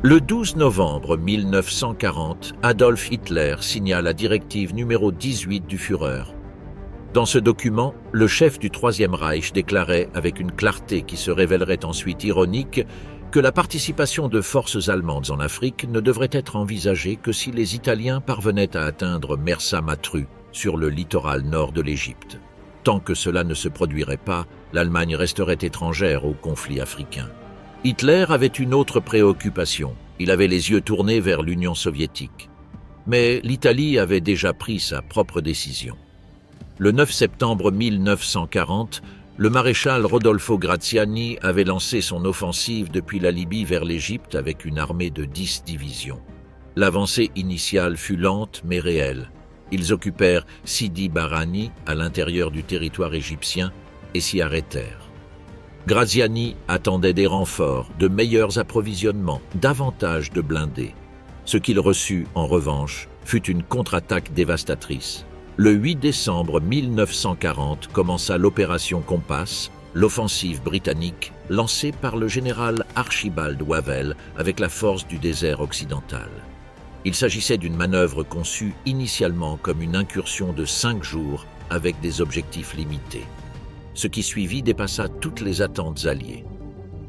Le 12 novembre 1940, Adolf Hitler signa la directive numéro 18 du Führer. Dans ce document, le chef du Troisième Reich déclarait avec une clarté qui se révélerait ensuite ironique que la participation de forces allemandes en Afrique ne devrait être envisagée que si les Italiens parvenaient à atteindre Mersa Matruh, sur le littoral nord de l'Égypte. Tant que cela ne se produirait pas, l'Allemagne resterait étrangère au conflit africain. Hitler avait une autre préoccupation. Il avait les yeux tournés vers l'Union soviétique. Mais l'Italie avait déjà pris sa propre décision. Le 9 septembre 1940, le maréchal Rodolfo Graziani avait lancé son offensive depuis la Libye vers l'Égypte avec une armée de 10 divisions. L'avancée initiale fut lente mais réelle. Ils occupèrent Sidi Barrani à l'intérieur du territoire égyptien et s'y arrêtèrent. Graziani attendait des renforts, de meilleurs approvisionnements, davantage de blindés. Ce qu'il reçut, en revanche, fut une contre-attaque dévastatrice. Le 8 décembre 1940 commença l'opération Compass, l'offensive britannique lancée par le général Archibald Wavell avec la force du désert occidental. Il s'agissait d'une manœuvre conçue initialement comme une incursion de 5 jours avec des objectifs limités. Ce qui suivit dépassa toutes les attentes alliées.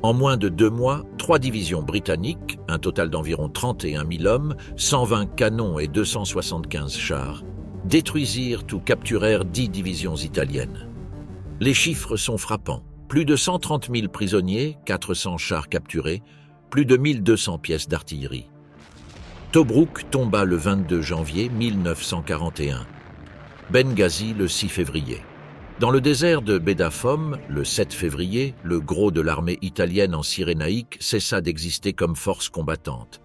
En moins de 2 mois, 3 divisions britanniques, un total d'environ 31 000 hommes, 120 canons et 275 chars, détruisirent ou capturèrent 10 divisions italiennes. Les chiffres sont frappants. Plus de 130 000 prisonniers, 400 chars capturés, plus de 1200 pièces d'artillerie. Tobrouk tomba le 22 janvier 1941. Benghazi le 6 février. Dans le désert de Bédafom, le 7 février, le gros de l'armée italienne en Cyrénaïque cessa d'exister comme force combattante.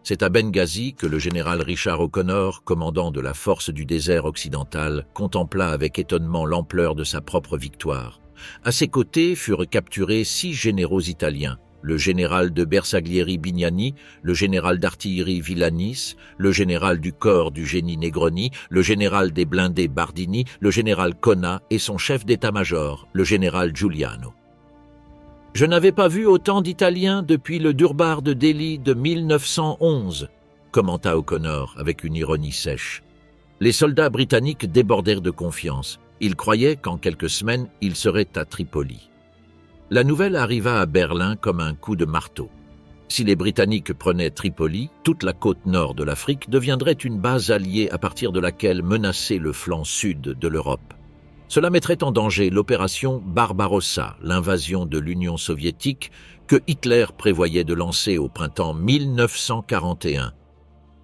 C'est à Benghazi que le général Richard O'Connor, commandant de la force du désert occidental, contempla avec étonnement l'ampleur de sa propre victoire. À ses côtés furent capturés 6 généraux italiens, le général de Bersaglieri Bignani, le général d'artillerie Villanis, le général du corps du génie Negroni, le général des blindés Bardini, le général Conna et son chef d'état-major, le général Giuliano. « Je n'avais pas vu autant d'Italiens depuis le Durbar de Delhi de 1911, » commenta O'Connor avec une ironie sèche. Les soldats britanniques débordèrent de confiance. Ils croyaient qu'en quelques semaines, ils seraient à Tripoli. La nouvelle arriva à Berlin comme un coup de marteau. Si les Britanniques prenaient Tripoli, toute la côte nord de l'Afrique deviendrait une base alliée à partir de laquelle menacer le flanc sud de l'Europe. Cela mettrait en danger l'opération Barbarossa, l'invasion de l'Union soviétique que Hitler prévoyait de lancer au printemps 1941.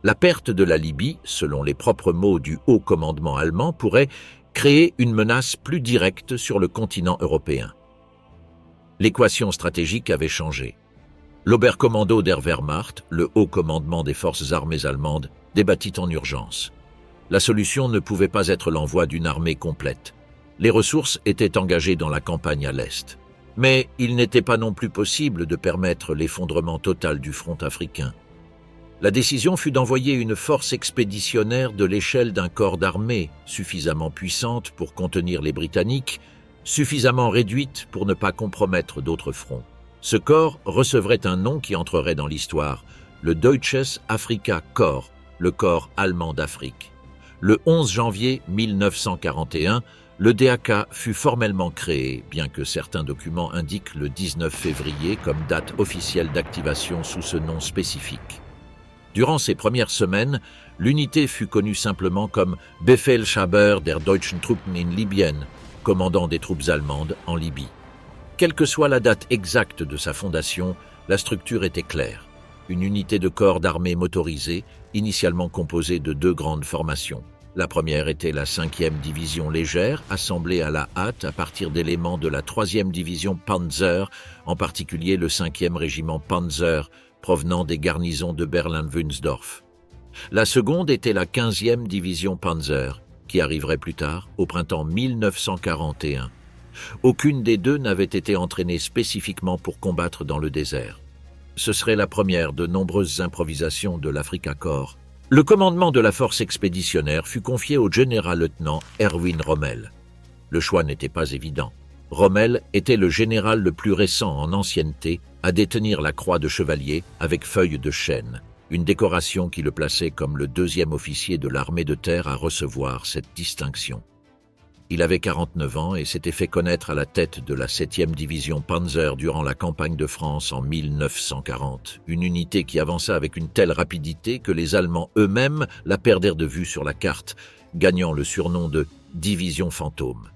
La perte de la Libye, selon les propres mots du haut commandement allemand, pourrait créer une menace plus directe sur le continent européen. L'équation stratégique avait changé. L'Oberkommando der Wehrmacht, le haut commandement des forces armées allemandes, débattit en urgence. La solution ne pouvait pas être l'envoi d'une armée complète. Les ressources étaient engagées dans la campagne à l'Est. Mais il n'était pas non plus possible de permettre l'effondrement total du front africain. La décision fut d'envoyer une force expéditionnaire de l'échelle d'un corps d'armée, suffisamment puissante pour contenir les Britanniques, suffisamment réduite pour ne pas compromettre d'autres fronts. Ce corps recevrait un nom qui entrerait dans l'histoire, le Deutsches Afrika Korps, le corps allemand d'Afrique. Le 11 janvier 1941, le DAK fut formellement créé, bien que certains documents indiquent le 19 février comme date officielle d'activation sous ce nom spécifique. Durant ces premières semaines, l'unité fut connue simplement comme Befehlshaber der deutschen Truppen in Libyen, commandant des troupes allemandes en Libye. Quelle que soit la date exacte de sa fondation, la structure était claire. Une unité de corps d'armée motorisée, initialement composée de 2 grandes formations. La première était la 5e division légère, assemblée à la hâte à partir d'éléments de la 3e division Panzer, en particulier le 5e régiment Panzer, provenant des garnisons de Berlin-Wünsdorf. La seconde était la 15e division Panzer, qui arriverait plus tard, au printemps 1941. Aucune des deux n'avait été entraînée spécifiquement pour combattre dans le désert. Ce serait la première de nombreuses improvisations de l'Afrika Korps. Le commandement de la force expéditionnaire fut confié au général-lieutenant Erwin Rommel. Le choix n'était pas évident. Rommel était le général le plus récent en ancienneté à détenir la croix de chevalier avec feuille de chêne, une décoration qui le plaçait comme le deuxième officier de l'armée de terre à recevoir cette distinction. Il avait 49 ans et s'était fait connaître à la tête de la 7e division Panzer durant la campagne de France en 1940, une unité qui avança avec une telle rapidité que les Allemands eux-mêmes la perdèrent de vue sur la carte, gagnant le surnom de « division fantôme ».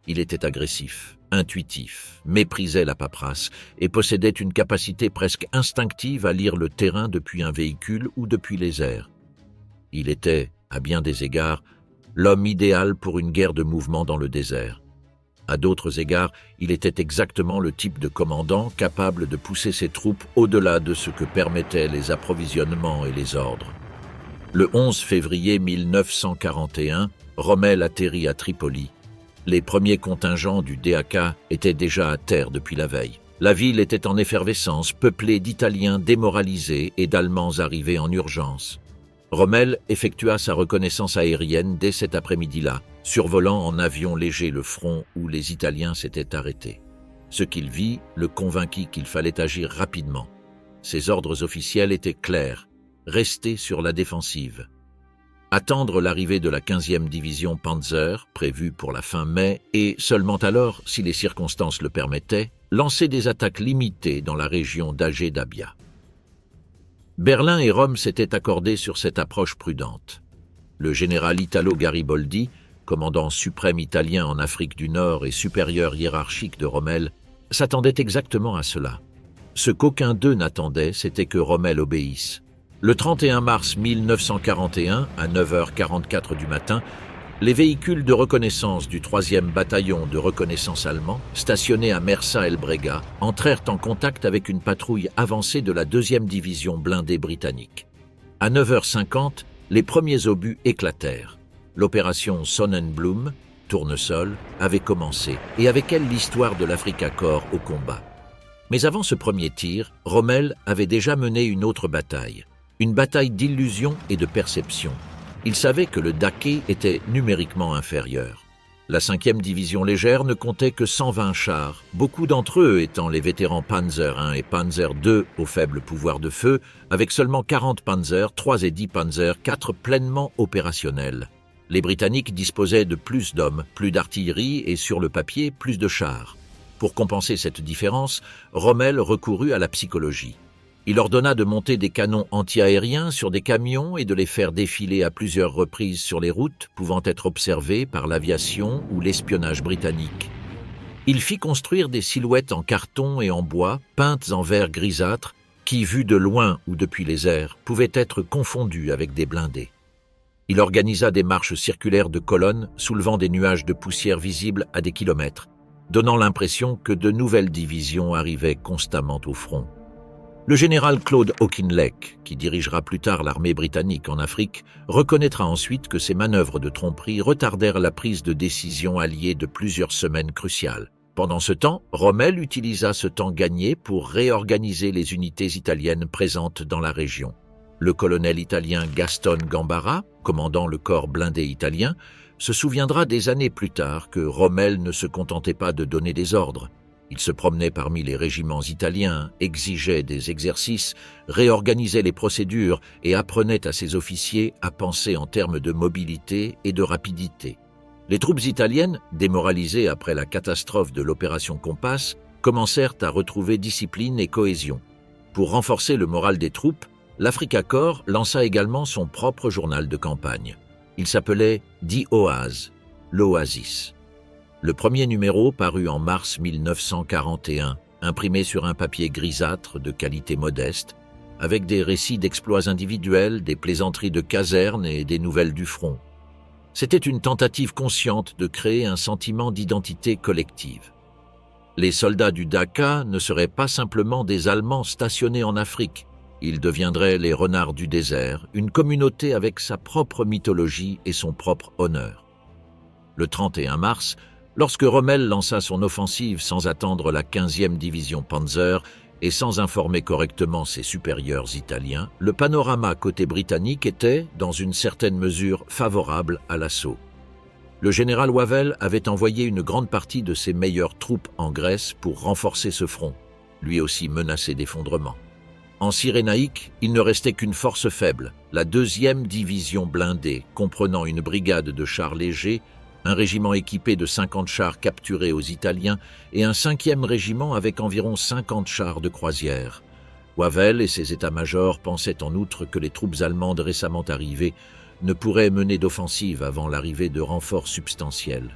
Il était agressif, intuitif, méprisait la paperasse et possédait une capacité presque instinctive à lire le terrain depuis un véhicule ou depuis les airs. Il était, à bien des égards, l'homme idéal pour une guerre de mouvement dans le désert. À d'autres égards, il était exactement le type de commandant capable de pousser ses troupes au-delà de ce que permettaient les approvisionnements et les ordres. Le 11 février 1941, Rommel atterrit à Tripoli. Les premiers contingents du DAK étaient déjà à terre depuis la veille. La ville était en effervescence, peuplée d'Italiens démoralisés et d'Allemands arrivés en urgence. Rommel effectua sa reconnaissance aérienne dès cet après-midi-là, survolant en avion léger le front où les Italiens s'étaient arrêtés. Ce qu'il vit le convainquit qu'il fallait agir rapidement. Ses ordres officiels étaient clairs, rester sur la défensive. Attendre l'arrivée de la 15e division Panzer, prévue pour la fin mai, et seulement alors, si les circonstances le permettaient, lancer des attaques limitées dans la région d'Agé Dabia. Berlin et Rome s'étaient accordés sur cette approche prudente. Le général Italo Garibaldi, commandant suprême italien en Afrique du Nord et supérieur hiérarchique de Rommel, s'attendait exactement à cela. Ce qu'aucun d'eux n'attendait, c'était que Rommel obéisse. Le 31 mars 1941, à 9h44 du matin, les véhicules de reconnaissance du 3e bataillon de reconnaissance allemand, stationnés à Mersa El Brega, entrèrent en contact avec une patrouille avancée de la 2e division blindée britannique. À 9h50, les premiers obus éclatèrent. L'opération Sonnenblume, tournesol, avait commencé, et avec elle l'histoire de l'Africa Korps au combat. Mais avant ce premier tir, Rommel avait déjà mené une autre bataille. Une bataille d'illusion et de perception. Il savait que le Daké était numériquement inférieur. La 5e division légère ne comptait que 120 chars, beaucoup d'entre eux étant les vétérans Panzer I et Panzer II au faible pouvoir de feu, avec seulement 40 Panzer, 3 et 10 Panzer, 4 pleinement opérationnels. Les Britanniques disposaient de plus d'hommes, plus d'artillerie et sur le papier, plus de chars. Pour compenser cette différence, Rommel recourut à la psychologie. Il ordonna de monter des canons anti-aériens sur des camions et de les faire défiler à plusieurs reprises sur les routes pouvant être observées par l'aviation ou l'espionnage britannique. Il fit construire des silhouettes en carton et en bois, peintes en vert grisâtre, qui, vues de loin ou depuis les airs, pouvaient être confondues avec des blindés. Il organisa des marches circulaires de colonnes soulevant des nuages de poussière visibles à des kilomètres, donnant l'impression que de nouvelles divisions arrivaient constamment au front. Le général Claude Auchinleck, qui dirigera plus tard l'armée britannique en Afrique, reconnaîtra ensuite que ces manœuvres de tromperie retardèrent la prise de décision alliée de plusieurs semaines cruciales. Pendant ce temps, Rommel utilisa ce temps gagné pour réorganiser les unités italiennes présentes dans la région. Le colonel italien Gaston Gambara, commandant le corps blindé italien, se souviendra des années plus tard que Rommel ne se contentait pas de donner des ordres. Il se promenait parmi les régiments italiens, exigeait des exercices, réorganisait les procédures et apprenait à ses officiers à penser en termes de mobilité et de rapidité. Les troupes italiennes, démoralisées après la catastrophe de l'opération Compass, commencèrent à retrouver discipline et cohésion. Pour renforcer le moral des troupes, l'Africa Korps lança également son propre journal de campagne. Il s'appelait « Die Oase », l'Oasis. Le premier numéro parut en mars 1941, imprimé sur un papier grisâtre de qualité modeste, avec des récits d'exploits individuels, des plaisanteries de caserne et des nouvelles du front. C'était une tentative consciente de créer un sentiment d'identité collective. Les soldats du Daka ne seraient pas simplement des Allemands stationnés en Afrique. Ils deviendraient les renards du désert, une communauté avec sa propre mythologie et son propre honneur. Le 31 mars, lorsque Rommel lança son offensive sans attendre la 15e division Panzer et sans informer correctement ses supérieurs italiens, le panorama côté britannique était, dans une certaine mesure, favorable à l'assaut. Le général Wavell avait envoyé une grande partie de ses meilleures troupes en Grèce pour renforcer ce front, lui aussi menacé d'effondrement. En Cyrénaïque, il ne restait qu'une force faible, la 2e division blindée, comprenant une brigade de chars légers, un régiment équipé de 50 chars capturés aux Italiens et un 5e régiment avec environ 50 chars de croisière. Wavell et ses états-majors pensaient en outre que les troupes allemandes récemment arrivées ne pourraient mener d'offensive avant l'arrivée de renforts substantiels.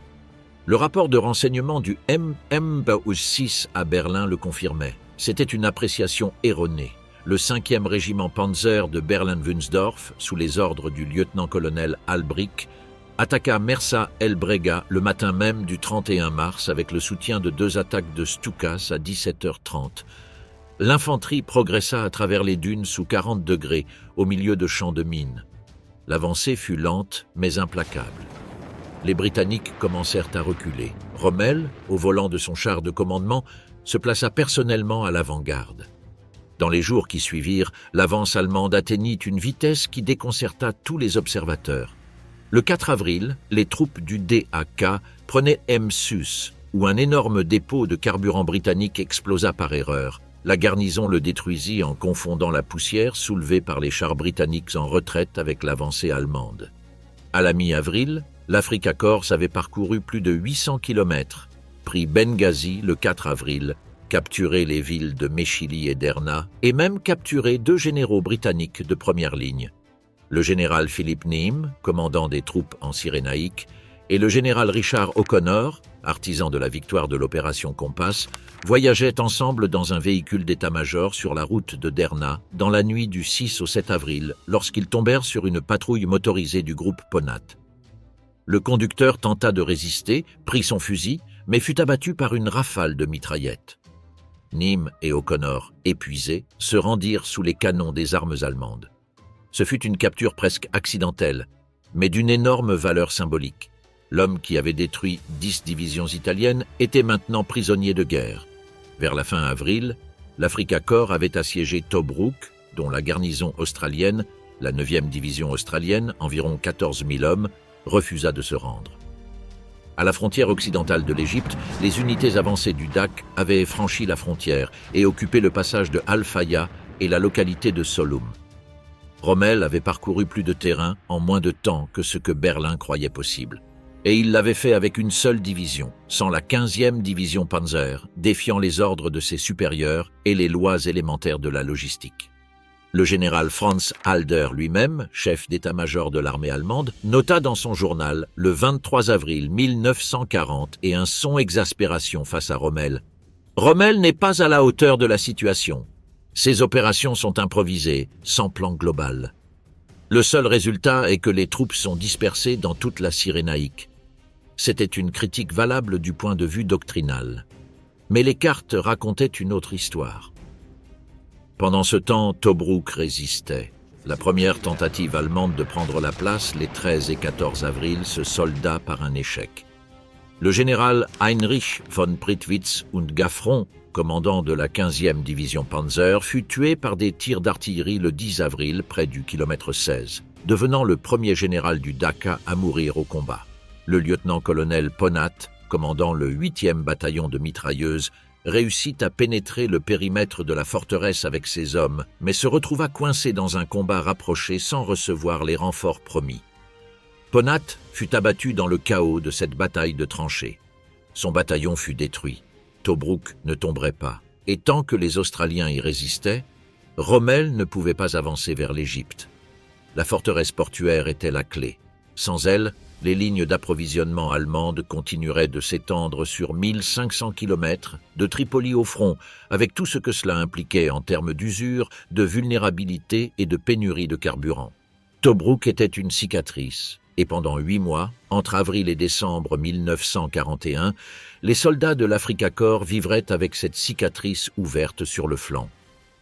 Le rapport de renseignement du MB6 à Berlin le confirmait. C'était une appréciation erronée. Le 5e régiment Panzer de Berlin-Wunsdorf, sous les ordres du lieutenant-colonel Albrick, attaqua Mersa El Brega le matin même du 31 mars avec le soutien de 2 attaques de Stukas à 17h30. L'infanterie progressa à travers les dunes sous 40 degrés, au milieu de champs de mines. L'avancée fut lente mais implacable. Les Britanniques commencèrent à reculer. Rommel, au volant de son char de commandement, se plaça personnellement à l'avant-garde. Dans les jours qui suivirent, l'avance allemande atteignit une vitesse qui déconcerta tous les observateurs. Le 4 avril, les troupes du DAK prenaient Msus, où un énorme dépôt de carburant britannique explosa par erreur. La garnison le détruisit en confondant la poussière soulevée par les chars britanniques en retraite avec l'avancée allemande. À la mi-avril, l'Africa Korps avait parcouru plus de 800 km, pris Benghazi le 4 avril, capturé les villes de Méchili et Derna et même capturé 2 généraux britanniques de première ligne. Le général Philip Neame, commandant des troupes en Cyrénaïque, et le général Richard O'Connor, artisan de la victoire de l'opération Compass, voyageaient ensemble dans un véhicule d'état-major sur la route de Derna dans la nuit du 6 au 7 avril lorsqu'ils tombèrent sur une patrouille motorisée du groupe Ponat. Le conducteur tenta de résister, prit son fusil, mais fut abattu par une rafale de mitraillettes. Neame et O'Connor, épuisés, se rendirent sous les canons des armes allemandes. Ce fut une capture presque accidentelle, mais d'une énorme valeur symbolique. L'homme qui avait détruit 10 divisions italiennes était maintenant prisonnier de guerre. Vers la fin avril, l'Africa Korps avait assiégé Tobruk, dont la garnison australienne, la 9e division australienne, environ 14 000 hommes, refusa de se rendre. À la frontière occidentale de l'Égypte, les unités avancées du DAK avaient franchi la frontière et occupé le passage de Al-Faya et la localité de Solum. Rommel avait parcouru plus de terrain en moins de temps que ce que Berlin croyait possible. Et il l'avait fait avec une seule division, sans la 15e division Panzer, défiant les ordres de ses supérieurs et les lois élémentaires de la logistique. Le général Franz Halder lui-même, chef d'état-major de l'armée allemande, nota dans son journal, le 23 avril 1940, et un son exaspération face à Rommel. « Rommel n'est pas à la hauteur de la situation. Ses opérations sont improvisées, sans plan global. Le seul résultat est que les troupes sont dispersées dans toute la Cyrénaïque. » C'était une critique valable du point de vue doctrinal. Mais les cartes racontaient une autre histoire. Pendant ce temps, Tobruk résistait. La première tentative allemande de prendre la place, les 13 et 14 avril, se solda par un échec. Le général Heinrich von Prittwitz und Gaffron, commandant de la 15e division Panzer, fut tué par des tirs d'artillerie le 10 avril, près du kilomètre 16, devenant le premier général du Daka à mourir au combat. Le lieutenant-colonel Ponat, commandant le 8e bataillon de mitrailleuses, réussit à pénétrer le périmètre de la forteresse avec ses hommes, mais se retrouva coincé dans un combat rapproché sans recevoir les renforts promis. Ponat fut abattu dans le chaos de cette bataille de tranchées. Son bataillon fut détruit. Tobruk ne tomberait pas. Et tant que les Australiens y résistaient, Rommel ne pouvait pas avancer vers l'Égypte. La forteresse portuaire était la clé. Sans elle, les lignes d'approvisionnement allemandes continueraient de s'étendre sur 1500 km, de Tripoli au front, avec tout ce que cela impliquait en termes d'usure, de vulnérabilité et de pénurie de carburant. Tobruk était une cicatrice, et pendant 8 mois, entre avril et décembre 1941, les soldats de l'Africa Korps vivraient avec cette cicatrice ouverte sur le flanc.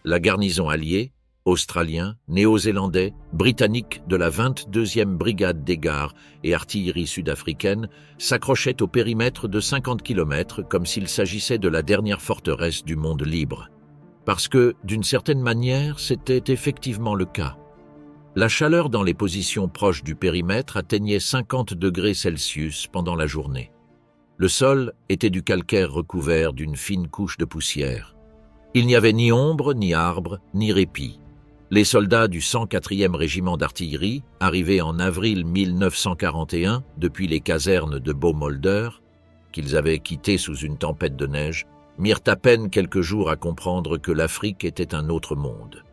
La garnison alliée, Australiens, Néo-Zélandais, Britanniques de la 22e brigade des gares et artillerie sud-africaine s'accrochaient au périmètre de 50 km comme s'il s'agissait de la dernière forteresse du monde libre. Parce que, d'une certaine manière, c'était effectivement le cas. La chaleur dans les positions proches du périmètre atteignait 50 degrés Celsius pendant la journée. Le sol était du calcaire recouvert d'une fine couche de poussière. Il n'y avait ni ombre, ni arbre, ni répit. Les soldats du 104e régiment d'artillerie, arrivés en avril 1941 depuis les casernes de Baumolder, qu'ils avaient quittées sous une tempête de neige, mirent à peine quelques jours à comprendre que l'Afrique était un autre monde.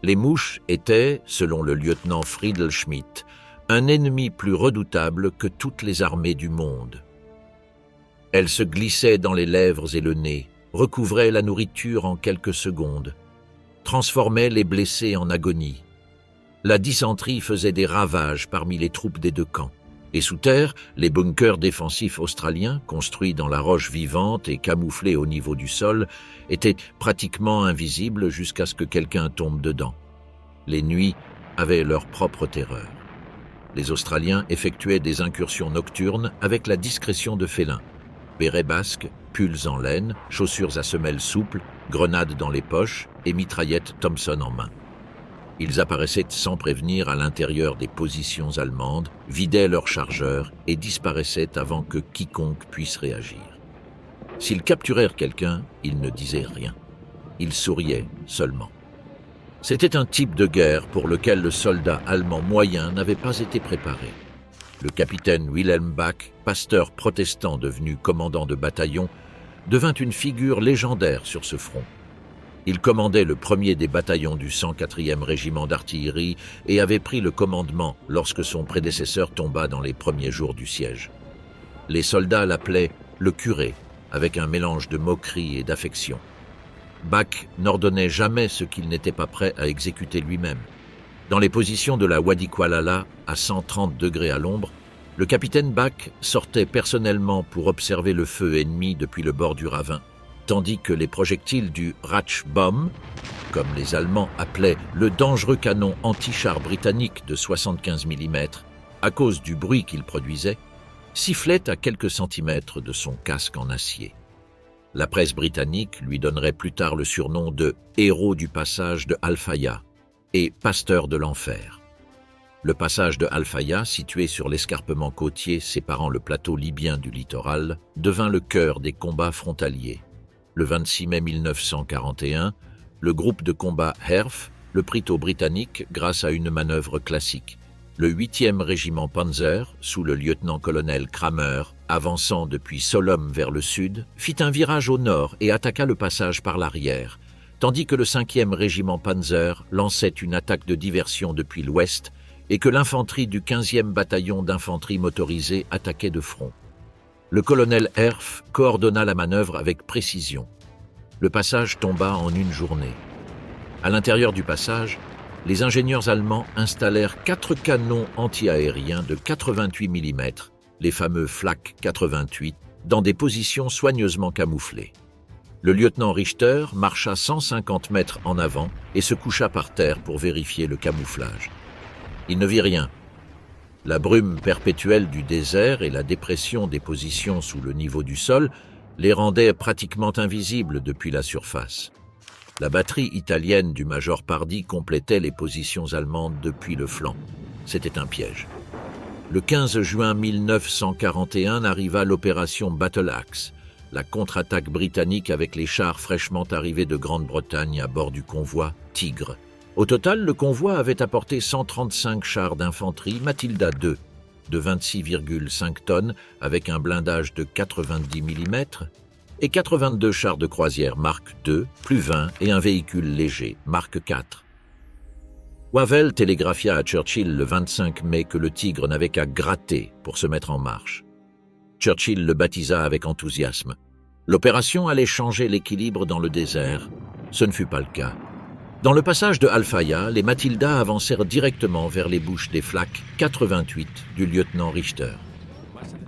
Les mouches étaient, selon le lieutenant Friedel Schmidt, un ennemi plus redoutable que toutes les armées du monde. Elles se glissaient dans les lèvres et le nez, recouvraient la nourriture en quelques secondes, transformaient les blessés en agonie. La dysenterie faisait des ravages parmi les troupes des deux camps. Et sous terre, les bunkers défensifs australiens, construits dans la roche vivante et camouflés au niveau du sol, étaient pratiquement invisibles jusqu'à ce que quelqu'un tombe dedans. Les nuits avaient leur propre terreur. Les Australiens effectuaient des incursions nocturnes avec la discrétion de félins. Bérets basques, pulls en laine, chaussures à semelles souples, grenades dans les poches et mitraillettes Thompson en main. Ils apparaissaient sans prévenir à l'intérieur des positions allemandes, vidaient leurs chargeurs et disparaissaient avant que quiconque puisse réagir. S'ils capturèrent quelqu'un, ils ne disaient rien. Ils souriaient seulement. C'était un type de guerre pour lequel le soldat allemand moyen n'avait pas été préparé. Le capitaine Wilhelm Bach, pasteur protestant devenu commandant de bataillon, devint une figure légendaire sur ce front. Il commandait le premier des bataillons du 104e régiment d'artillerie et avait pris le commandement lorsque son prédécesseur tomba dans les premiers jours du siège. Les soldats l'appelaient « le curé », avec un mélange de moquerie et d'affection. Bach n'ordonnait jamais ce qu'il n'était pas prêt à exécuter lui-même. Dans les positions de la Wadi Kualala, à 130 degrés à l'ombre, le capitaine Bach sortait personnellement pour observer le feu ennemi depuis le bord du ravin, tandis que les projectiles du Ratschbomb, comme les Allemands appelaient le dangereux canon anti-char britannique de 75 mm, à cause du bruit qu'il produisait, sifflaient à quelques centimètres de son casque en acier. La presse britannique lui donnerait plus tard le surnom de « héros du passage de Al-Faya » et « pasteur de l'enfer ». Le passage de Al-Faya, situé sur l'escarpement côtier séparant le plateau libyen du littoral, devint le cœur des combats frontaliers. Le 26 mai 1941, le groupe de combat Herf le prit aux Britanniques grâce à une manœuvre classique. Le 8e régiment Panzer, sous le lieutenant-colonel Kramer, avançant depuis Sollum vers le sud, fit un virage au nord et attaqua le passage par l'arrière, tandis que le 5e régiment Panzer lançait une attaque de diversion depuis l'ouest et que l'infanterie du 15e bataillon d'infanterie motorisée attaquait de front. Le colonel Herf coordonna la manœuvre avec précision. Le passage tomba en une journée. À l'intérieur du passage, les ingénieurs allemands installèrent 4 canons anti-aériens de 88 mm, les fameux Flak 88, dans des positions soigneusement camouflées. Le lieutenant Richter marcha 150 mètres en avant et se coucha par terre pour vérifier le camouflage. Il ne vit rien. La brume perpétuelle du désert et la dépression des positions sous le niveau du sol les rendaient pratiquement invisibles depuis la surface. La batterie italienne du major Pardy complétait les positions allemandes depuis le flanc. C'était un piège. Le 15 juin 1941 arriva l'opération Battle Axe, la contre-attaque britannique avec les chars fraîchement arrivés de Grande-Bretagne à bord du convoi Tigre. Au total, le convoi avait apporté 135 chars d'infanterie Matilda II de 26,5 tonnes avec un blindage de 90 mm et 82 chars de croisière Mark II, plus 20 et un véhicule léger Mark IV. Wavell télégraphia à Churchill le 25 mai que le Tigre n'avait qu'à gratter pour se mettre en marche. Churchill le baptisa avec enthousiasme. L'opération allait changer l'équilibre dans le désert. Ce ne fut pas le cas. Dans le passage de Al-Faya, les Matilda avancèrent directement vers les bouches des Flak 88 du lieutenant Richter.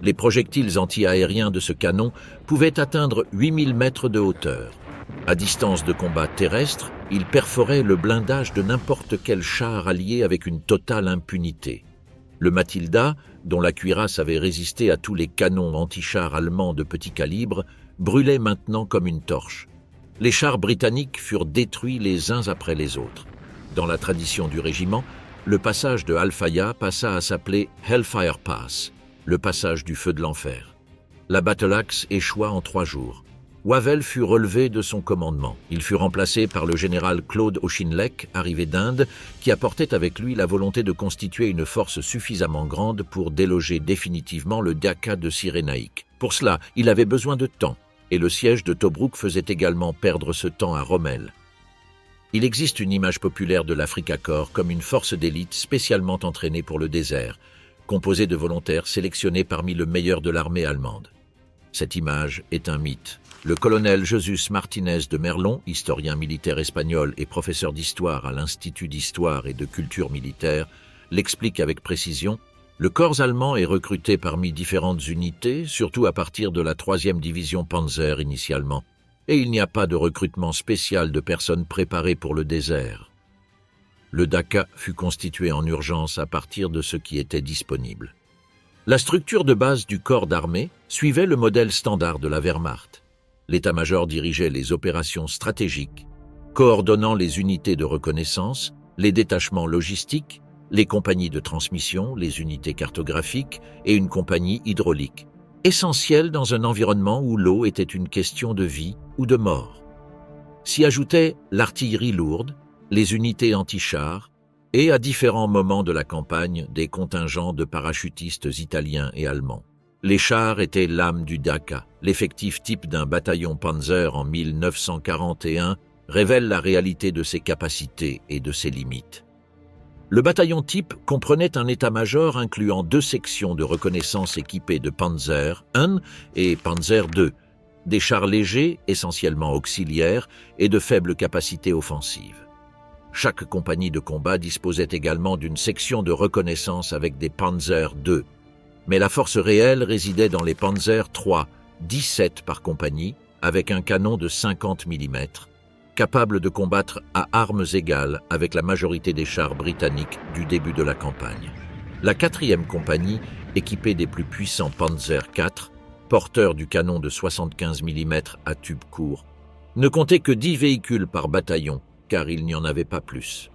Les projectiles anti-aériens de ce canon pouvaient atteindre 8000 mètres de hauteur. À distance de combat terrestre, ils perforaient le blindage de n'importe quel char allié avec une totale impunité. Le Matilda, dont la cuirasse avait résisté à tous les canons anti-chars allemands de petit calibre, brûlait maintenant comme une torche. Les chars britanniques furent détruits les uns après les autres. Dans la tradition du régiment, le passage de Al-Faya passa à s'appeler Hellfire Pass, le passage du feu de l'enfer. La Battle Axe échoua en 3 jours. Wavell fut relevé de son commandement. Il fut remplacé par le général Claude Auchinleck, arrivé d'Inde, qui apportait avec lui la volonté de constituer une force suffisamment grande pour déloger définitivement le Dacha de Cyrénaïque. Pour cela, il avait besoin de temps, et le siège de Tobrouk faisait également perdre ce temps à Rommel. Il existe une image populaire de l'Africa Corps comme une force d'élite spécialement entraînée pour le désert, composée de volontaires sélectionnés parmi le meilleur de l'armée allemande. Cette image est un mythe. Le colonel Jesús Martínez de Merlon, historien militaire espagnol et professeur d'histoire à l'Institut d'histoire et de culture militaire, l'explique avec précision. Le corps allemand est recruté parmi différentes unités, surtout à partir de la 3e division Panzer initialement, et il n'y a pas de recrutement spécial de personnes préparées pour le désert. Le Dacha fut constitué en urgence à partir de ce qui était disponible. La structure de base du corps d'armée suivait le modèle standard de la Wehrmacht. L'état-major dirigeait les opérations stratégiques, coordonnant les unités de reconnaissance, les détachements logistiques, les compagnies de transmission, les unités cartographiques et une compagnie hydraulique, essentielle dans un environnement où l'eau était une question de vie ou de mort. S'y ajoutait l'artillerie lourde, les unités anti-chars et, à différents moments de la campagne, des contingents de parachutistes italiens et allemands. Les chars étaient l'âme du Dacha. L'effectif type d'un bataillon Panzer en 1941 révèle la réalité de ses capacités et de ses limites. Le bataillon type comprenait un état-major incluant 2 sections de reconnaissance équipées de Panzer I et Panzer II, des chars légers, essentiellement auxiliaires, et de faible capacité offensive. Chaque compagnie de combat disposait également d'une section de reconnaissance avec des Panzer II, mais la force réelle résidait dans les Panzer III, 17 par compagnie, avec un canon de 50 mm, capable de combattre à armes égales avec la majorité des chars britanniques du début de la campagne. La 4e compagnie, équipée des plus puissants Panzer IV, porteur du canon de 75 mm à tube court, ne comptait que 10 véhicules par bataillon, car il n'y en avait pas plus.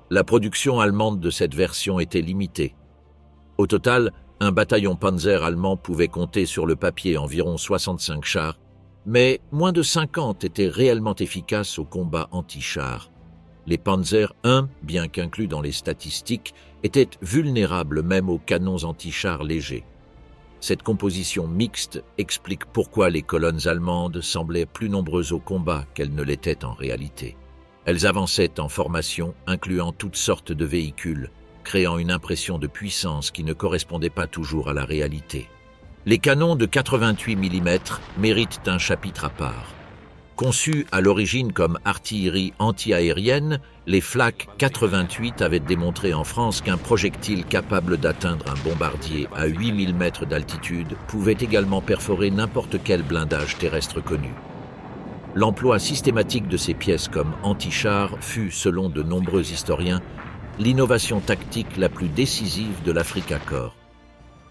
La production allemande de cette version était limitée. Au total, un bataillon Panzer allemand pouvait compter sur le papier environ 65 chars, mais moins de 50 étaient réellement efficaces au combat anti-chars. Les Panzer I, bien qu'inclus dans les statistiques, étaient vulnérables même aux canons anti-chars légers. Cette composition mixte explique pourquoi les colonnes allemandes semblaient plus nombreuses au combat qu'elles ne l'étaient en réalité. Elles avançaient en formation, incluant toutes sortes de véhicules, créant une impression de puissance qui ne correspondait pas toujours à la réalité. Les canons de 88 mm méritent un chapitre à part. Conçus à l'origine comme artillerie anti-aérienne, les Flak 88 avaient démontré en France qu'un projectile capable d'atteindre un bombardier à 8000 mètres d'altitude pouvait également perforer n'importe quel blindage terrestre connu. L'emploi systématique de ces pièces comme anti-chars fut, selon de nombreux historiens, l'innovation tactique la plus décisive de l'Africa Corps.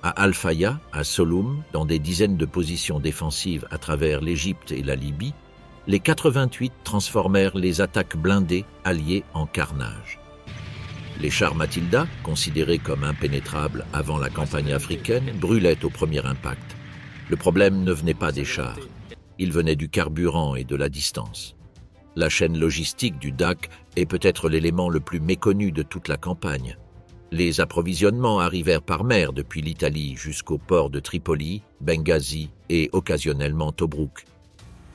À Al-Faya, à Soloum, dans des dizaines de positions défensives à travers l'Égypte et la Libye, les 88 transformèrent les attaques blindées alliées en carnage. Les chars Matilda, considérés comme impénétrables avant la campagne africaine, brûlaient au premier impact. Le problème ne venait pas des chars, il venait du carburant et de la distance. La chaîne logistique du Dacha est peut-être l'élément le plus méconnu de toute la campagne. Les approvisionnements arrivèrent par mer depuis l'Italie jusqu'au port de Tripoli, Benghazi et occasionnellement Tobrouk.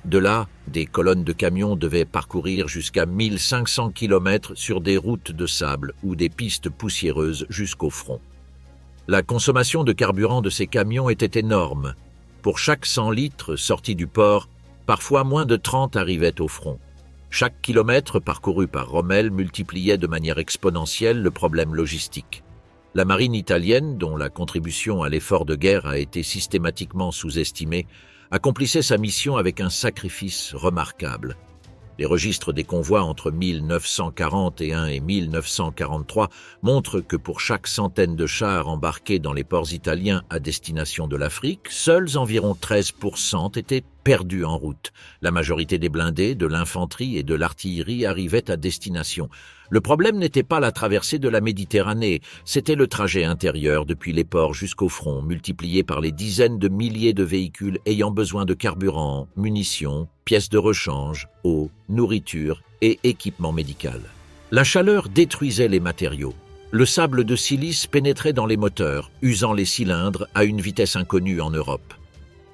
De là, des colonnes de camions devaient parcourir jusqu'à 1500 km sur des routes de sable ou des pistes poussiéreuses jusqu'au front. La consommation de carburant de ces camions était énorme. Pour chaque 100 litres sortis du port, parfois moins de 30 arrivaient au front. Chaque kilomètre parcouru par Rommel multipliait de manière exponentielle le problème logistique. La marine italienne, dont la contribution à l'effort de guerre a été systématiquement sous-estimée, accomplissait sa mission avec un sacrifice remarquable. Les registres des convois entre 1941 et 1943 montrent que pour chaque centaine de chars embarqués dans les ports italiens à destination de l'Afrique, seuls environ 13% étaient perdus en route. La majorité des blindés, de l'infanterie et de l'artillerie arrivaient à destination. Le problème n'était pas la traversée de la Méditerranée, c'était le trajet intérieur depuis les ports jusqu'au front, multiplié par les dizaines de milliers de véhicules ayant besoin de carburant, munitions, pièces de rechange, eau, nourriture et équipement médical. La chaleur détruisait les matériaux. Le sable de silice pénétrait dans les moteurs, usant les cylindres à une vitesse inconnue en Europe.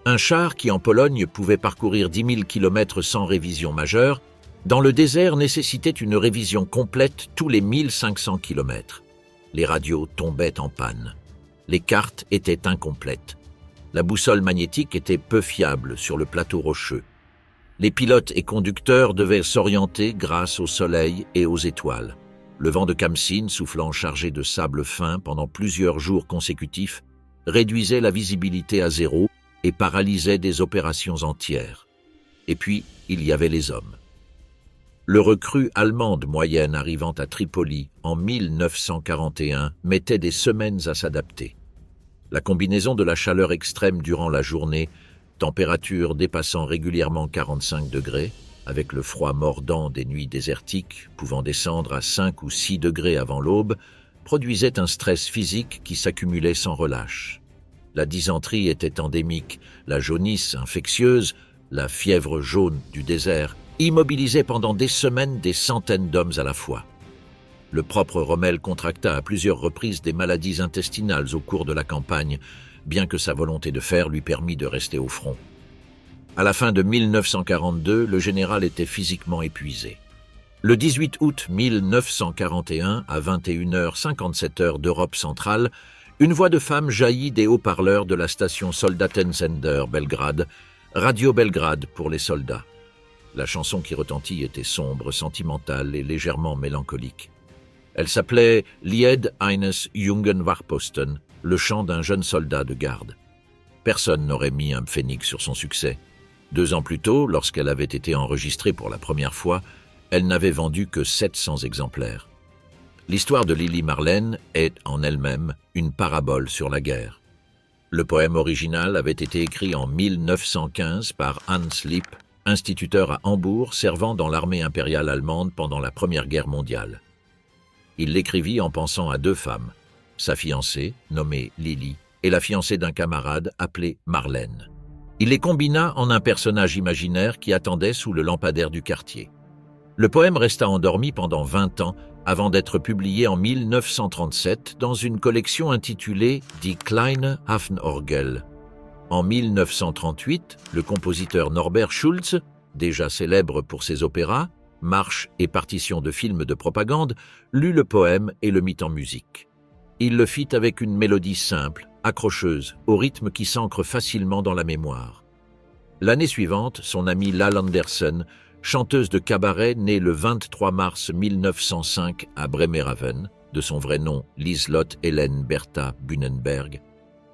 Un char qui en Pologne pouvait parcourir 10 000 km sans révision majeure, dans le désert nécessitait une révision complète tous les 1500 km. Les radios tombaient en panne. Les cartes étaient incomplètes. La boussole magnétique était peu fiable sur le plateau rocheux. Les pilotes et conducteurs devaient s'orienter grâce au soleil et aux étoiles. Le vent de Khamsin, soufflant chargé de sable fin pendant plusieurs jours consécutifs, réduisait la visibilité à zéro et paralysait des opérations entières. Et puis, il y avait les hommes. Le recrue allemande moyenne arrivant à Tripoli en 1941 mettait des semaines à s'adapter. La combinaison de la chaleur extrême durant la journée, température dépassant régulièrement 45 degrés, avec le froid mordant des nuits désertiques pouvant descendre à 5 ou 6 degrés avant l'aube, produisait un stress physique qui s'accumulait sans relâche. La dysenterie était endémique, la jaunisse infectieuse, la fièvre jaune du désert, immobilisait pendant des semaines des centaines d'hommes à la fois. Le propre Rommel contracta à plusieurs reprises des maladies intestinales au cours de la campagne, bien que sa volonté de fer lui permît de rester au front. À la fin de 1942, le général était physiquement épuisé. Le 18 août 1941, à 21h57 heure d'Europe centrale, une voix de femme jaillit des haut-parleurs de la station Soldatensender Belgrade, Radio Belgrade pour les soldats. La chanson qui retentit était sombre, sentimentale et légèrement mélancolique. Elle s'appelait « Lied eines jungen Wachposten », le chant d'un jeune soldat de garde. Personne n'aurait mis un phénix sur son succès. 2 ans plus tôt, lorsqu'elle avait été enregistrée pour la première fois, elle n'avait vendu que 700 exemplaires. L'histoire de Lili Marlène est, en elle-même, une parabole sur la guerre. Le poème original avait été écrit en 1915 par Hans Lipp, instituteur à Hambourg servant dans l'armée impériale allemande pendant la Première Guerre mondiale. Il l'écrivit en pensant à 2 femmes, sa fiancée, nommée Lili, et la fiancée d'un camarade appelé Marlène. Il les combina en un personnage imaginaire qui attendait sous le lampadaire du quartier. Le poème resta endormi pendant 20 ans avant d'être publié en 1937 dans une collection intitulée « Die kleine Hafenorgel ». En 1938, le compositeur Norbert Schulz, déjà célèbre pour ses opéras, marches et partitions de films de propagande, lut le poème et le mit en musique. Il le fit avec une mélodie simple, accrocheuse, au rythme qui s'ancre facilement dans la mémoire. L'année suivante, son amie Lal Andersen, chanteuse de cabaret née le 23 mars 1905 à Bremerhaven, de son vrai nom Liselotte Hélène Bertha Bunenberg,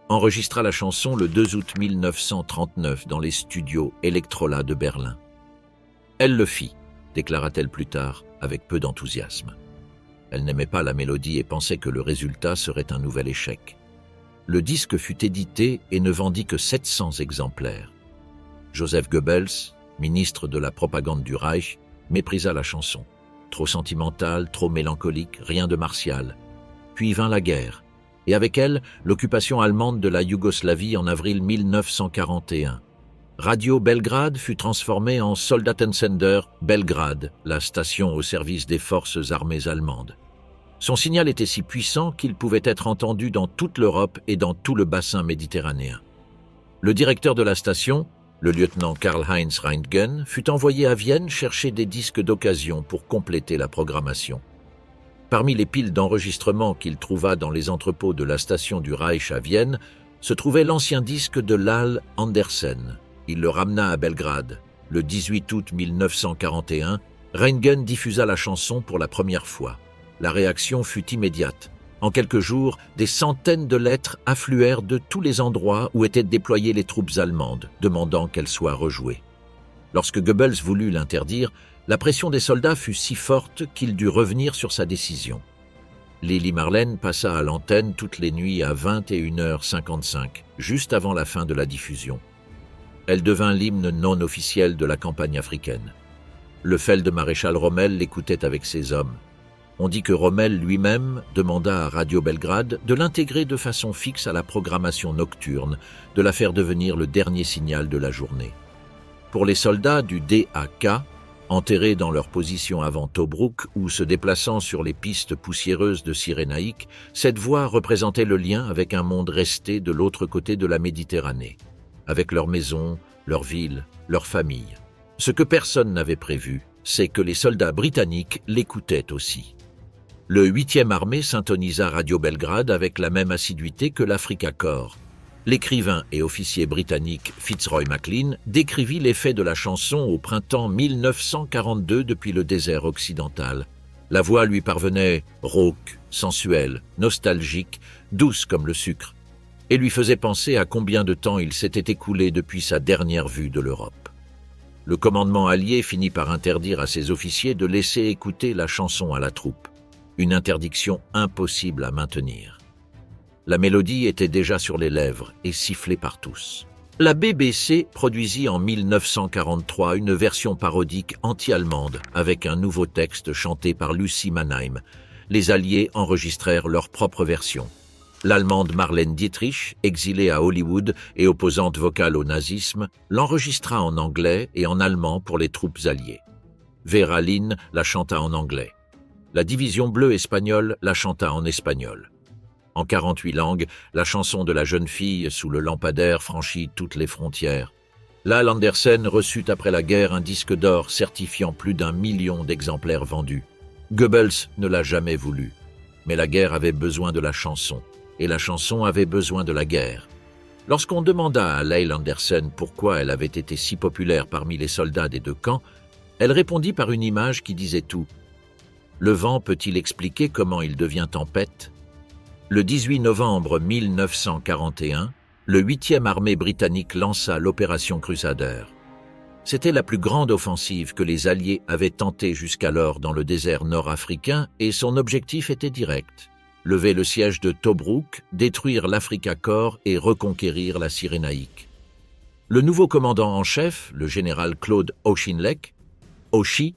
enregistra la chanson le 2 août 1939 dans les studios Electrola de Berlin. Elle le fit, déclara-t-elle plus tard, avec peu d'enthousiasme. Elle n'aimait pas la mélodie et pensait que le résultat serait un nouvel échec. Le disque fut édité et ne vendit que 700 exemplaires. Joseph Goebbels, ministre de la propagande du Reich, méprisa la chanson. Trop sentimentale, trop mélancolique, rien de martial. Puis vint la guerre, et avec elle, l'occupation allemande de la Yougoslavie en avril 1941. Radio Belgrade fut transformée en Soldatensender Belgrade, la station au service des forces armées allemandes. Son signal était si puissant qu'il pouvait être entendu dans toute l'Europe et dans tout le bassin méditerranéen. Le directeur de la station, le lieutenant Karl-Heinz Reintgen, fut envoyé à Vienne chercher des disques d'occasion pour compléter la programmation. Parmi les piles d'enregistrements qu'il trouva dans les entrepôts de la station du Reich à Vienne, se trouvait l'ancien disque de Lal Andersen. Il le ramena à Belgrade. Le 18 août 1941, Reintgen diffusa la chanson pour la première fois. La réaction fut immédiate. En quelques jours, des centaines de lettres affluèrent de tous les endroits où étaient déployées les troupes allemandes, demandant qu'elle soit rejouée. Lorsque Goebbels voulut l'interdire, la pression des soldats fut si forte qu'il dut revenir sur sa décision. Lili Marlène passa à l'antenne toutes les nuits à 21h55, juste avant la fin de la diffusion. Elle devint l'hymne non officiel de la campagne africaine. Le feld-maréchal Rommel l'écoutait avec ses hommes. On dit que Rommel lui-même demanda à Radio Belgrade de l'intégrer de façon fixe à la programmation nocturne, de la faire devenir le dernier signal de la journée. Pour les soldats du DAK, enterrés dans leur position avant Tobrouk ou se déplaçant sur les pistes poussiéreuses de Cyrénaïque, cette voie représentait le lien avec un monde resté de l'autre côté de la Méditerranée, avec leurs maisons, leurs villes, leurs familles. Ce que personne n'avait prévu, c'est que les soldats britanniques l'écoutaient aussi. Le 8e armée syntonisa Radio Belgrade avec la même assiduité que l'Africa Corps. L'écrivain et officier britannique Fitzroy Maclean décrivit l'effet de la chanson au printemps 1942 depuis le désert occidental. La voix lui parvenait rauque, sensuelle, nostalgique, douce comme le sucre, et lui faisait penser à combien de temps il s'était écoulé depuis sa dernière vue de l'Europe. Le commandement allié finit par interdire à ses officiers de laisser écouter la chanson à la troupe, une interdiction impossible à maintenir. La mélodie était déjà sur les lèvres et sifflée par tous. La BBC produisit en 1943 une version parodique anti-allemande avec un nouveau texte chanté par Lucy Mannheim. Les Alliés enregistrèrent leur propre version. L'Allemande Marlène Dietrich, exilée à Hollywood et opposante vocale au nazisme, l'enregistra en anglais et en allemand pour les troupes alliées. Vera Lynn la chanta en anglais. La division bleue espagnole la chanta en espagnol. En 48 langues, la chanson de la jeune fille sous le lampadaire franchit toutes les frontières. Lal Andersen reçut après la guerre un disque d'or certifiant plus d'1 million d'exemplaires vendus. Goebbels ne l'a jamais voulu, mais la guerre avait besoin de la chanson, et la chanson avait besoin de la guerre. Lorsqu'on demanda à Lal Andersen pourquoi elle avait été si populaire parmi les soldats des deux camps, elle répondit par une image qui disait tout. Le vent peut-il expliquer comment il devient tempête ? Le 18 novembre 1941, le 8e armée britannique lança l'opération Crusader. C'était la plus grande offensive que les Alliés avaient tentée jusqu'alors dans le désert nord-africain et son objectif était direct. Lever le siège de Tobrouk, détruire l'Africa Corps et reconquérir la Cyrénaïque. Le nouveau commandant en chef, le général Claude Auchinleck, Auchy,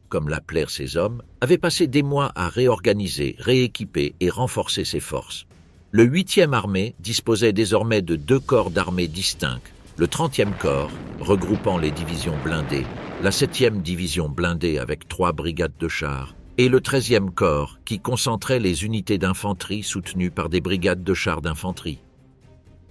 comme l'appelèrent ses hommes, avait passé des mois à réorganiser, rééquiper et renforcer ses forces. Le 8e armée disposait désormais de 2 corps d'armée distincts, le 30e corps, regroupant les divisions blindées, la 7e division blindée avec 3 brigades de chars, et le 13e corps qui concentrait les unités d'infanterie soutenues par des brigades de chars d'infanterie.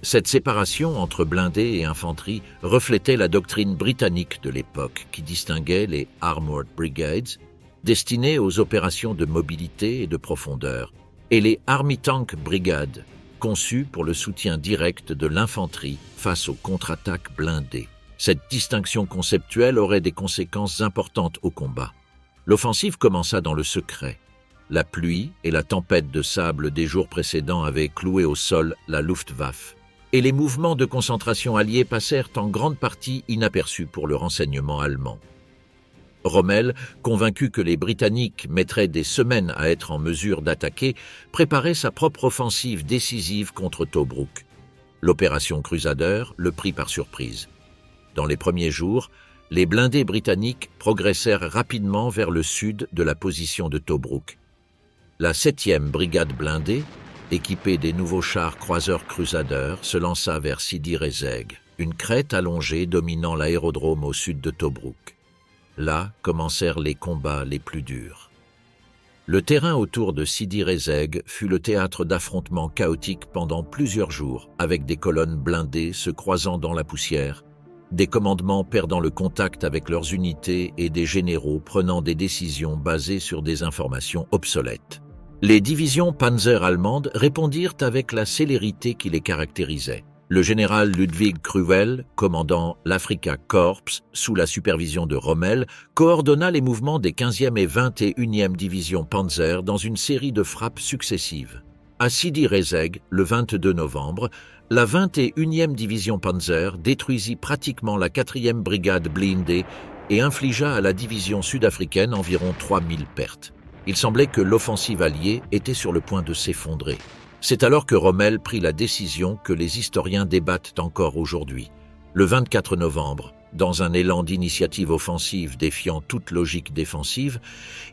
Cette séparation entre blindés et infanterie reflétait la doctrine britannique de l'époque qui distinguait les Armored Brigades, destinées aux opérations de mobilité et de profondeur, et les Army Tank Brigades, conçues pour le soutien direct de l'infanterie face aux contre-attaques blindées. Cette distinction conceptuelle aurait des conséquences importantes au combat. L'offensive commença dans le secret. La pluie et la tempête de sable des jours précédents avaient cloué au sol la Luftwaffe, et les mouvements de concentration alliés passèrent en grande partie inaperçus pour le renseignement allemand. Rommel, convaincu que les Britanniques mettraient des semaines à être en mesure d'attaquer, préparait sa propre offensive décisive contre Tobrouk. L'opération Crusader le prit par surprise. Dans les premiers jours, les blindés britanniques progressèrent rapidement vers le sud de la position de Tobrouk. La 7e brigade blindée, équipée des nouveaux chars croiseurs Crusader, se lança vers Sidi Rezegh, une crête allongée dominant l'aérodrome au sud de Tobrouk. Là commencèrent les combats les plus durs. Le terrain autour de Sidi Rezegh fut le théâtre d'affrontements chaotiques pendant plusieurs jours, avec des colonnes blindées se croisant dans la poussière, des commandements perdant le contact avec leurs unités et des généraux prenant des décisions basées sur des informations obsolètes. Les divisions panzer allemandes répondirent avec la célérité qui les caractérisait. Le général Ludwig Cruwell, commandant l'Africa Corps sous la supervision de Rommel, coordonna les mouvements des 15e et 21e divisions Panzer dans une série de frappes successives. À Sidi Rezegh, le 22 novembre, la 21e division Panzer détruisit pratiquement la 4e brigade blindée et infligea à la division sud-africaine environ 3000 pertes. Il semblait que l'offensive alliée était sur le point de s'effondrer. C'est alors que Rommel prit la décision que les historiens débattent encore aujourd'hui. Le 24 novembre, dans un élan d'initiative offensive défiant toute logique défensive,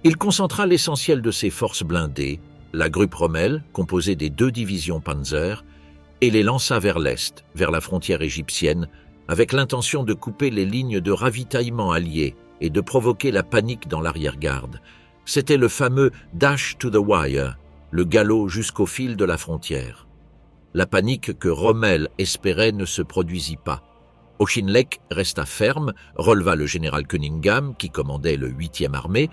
il concentra l'essentiel de ses forces blindées, la gruppe Rommel, composée des 2 divisions Panzer, et les lança vers l'est, vers la frontière égyptienne, avec l'intention de couper les lignes de ravitaillement alliées et de provoquer la panique dans l'arrière-garde. C'était le fameux « dash to the wire », le galop jusqu'au fil de la frontière. La panique que Rommel espérait ne se produisit pas. Auchinleck resta ferme, releva le général Cunningham, qui commandait le 8e armée,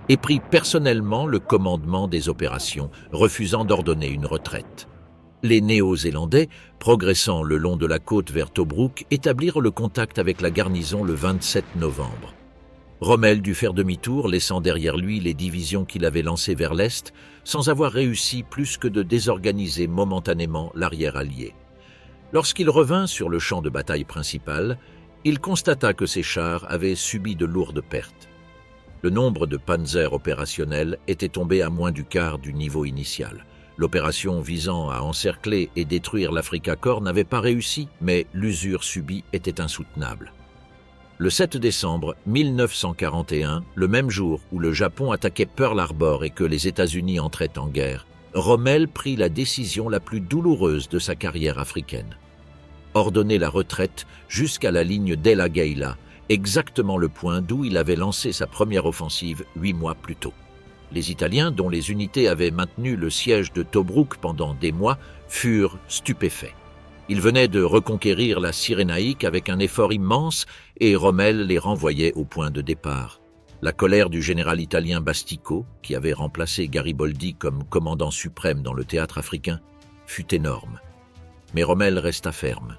et prit personnellement le commandement des opérations, refusant d'ordonner une retraite. Les Néo-Zélandais, progressant le long de la côte vers Tobrouk, établirent le contact avec la garnison le 27 novembre. Rommel dut faire demi-tour, laissant derrière lui les divisions qu'il avait lancées vers l'est, sans avoir réussi plus que de désorganiser momentanément l'arrière allié. Lorsqu'il revint sur le champ de bataille principal, il constata que ses chars avaient subi de lourdes pertes. Le nombre de panzers opérationnels était tombé à moins du quart du niveau initial. L'opération visant à encercler et détruire l'Africa Korps n'avait pas réussi, mais l'usure subie était insoutenable. Le 7 décembre 1941, le même jour où le Japon attaquait Pearl Harbor et que les États-Unis entraient en guerre, Rommel prit la décision la plus douloureuse de sa carrière africaine. Ordonner la retraite jusqu'à la ligne d'El Agheila, exactement le point d'où il avait lancé sa première offensive 8 mois plus tôt. Les Italiens, dont les unités avaient maintenu le siège de Tobrouk pendant des mois, furent stupéfaits. Ils venaient de reconquérir la Cyrénaïque avec un effort immense et Rommel les renvoyait au point de départ. La colère du général italien Bastico, qui avait remplacé Garibaldi comme commandant suprême dans le théâtre africain, fut énorme. Mais Rommel resta ferme.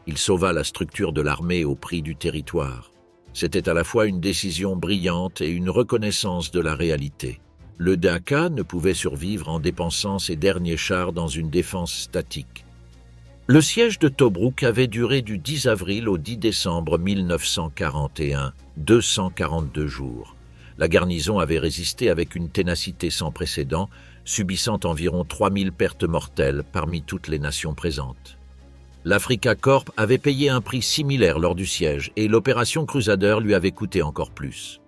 Il sauva la structure de l'armée au prix du territoire. C'était à la fois une décision brillante et une reconnaissance de la réalité. Le Dakar ne pouvait survivre en dépensant ses derniers chars dans une défense statique. Le siège de Tobrouk avait duré du 10 avril au 10 décembre 1941, 242 jours. La garnison avait résisté avec une ténacité sans précédent, subissant environ 3000 pertes mortelles parmi toutes les nations présentes. L'Africa Korps avait payé un prix similaire lors du siège et l'opération Crusader lui avait coûté encore plus.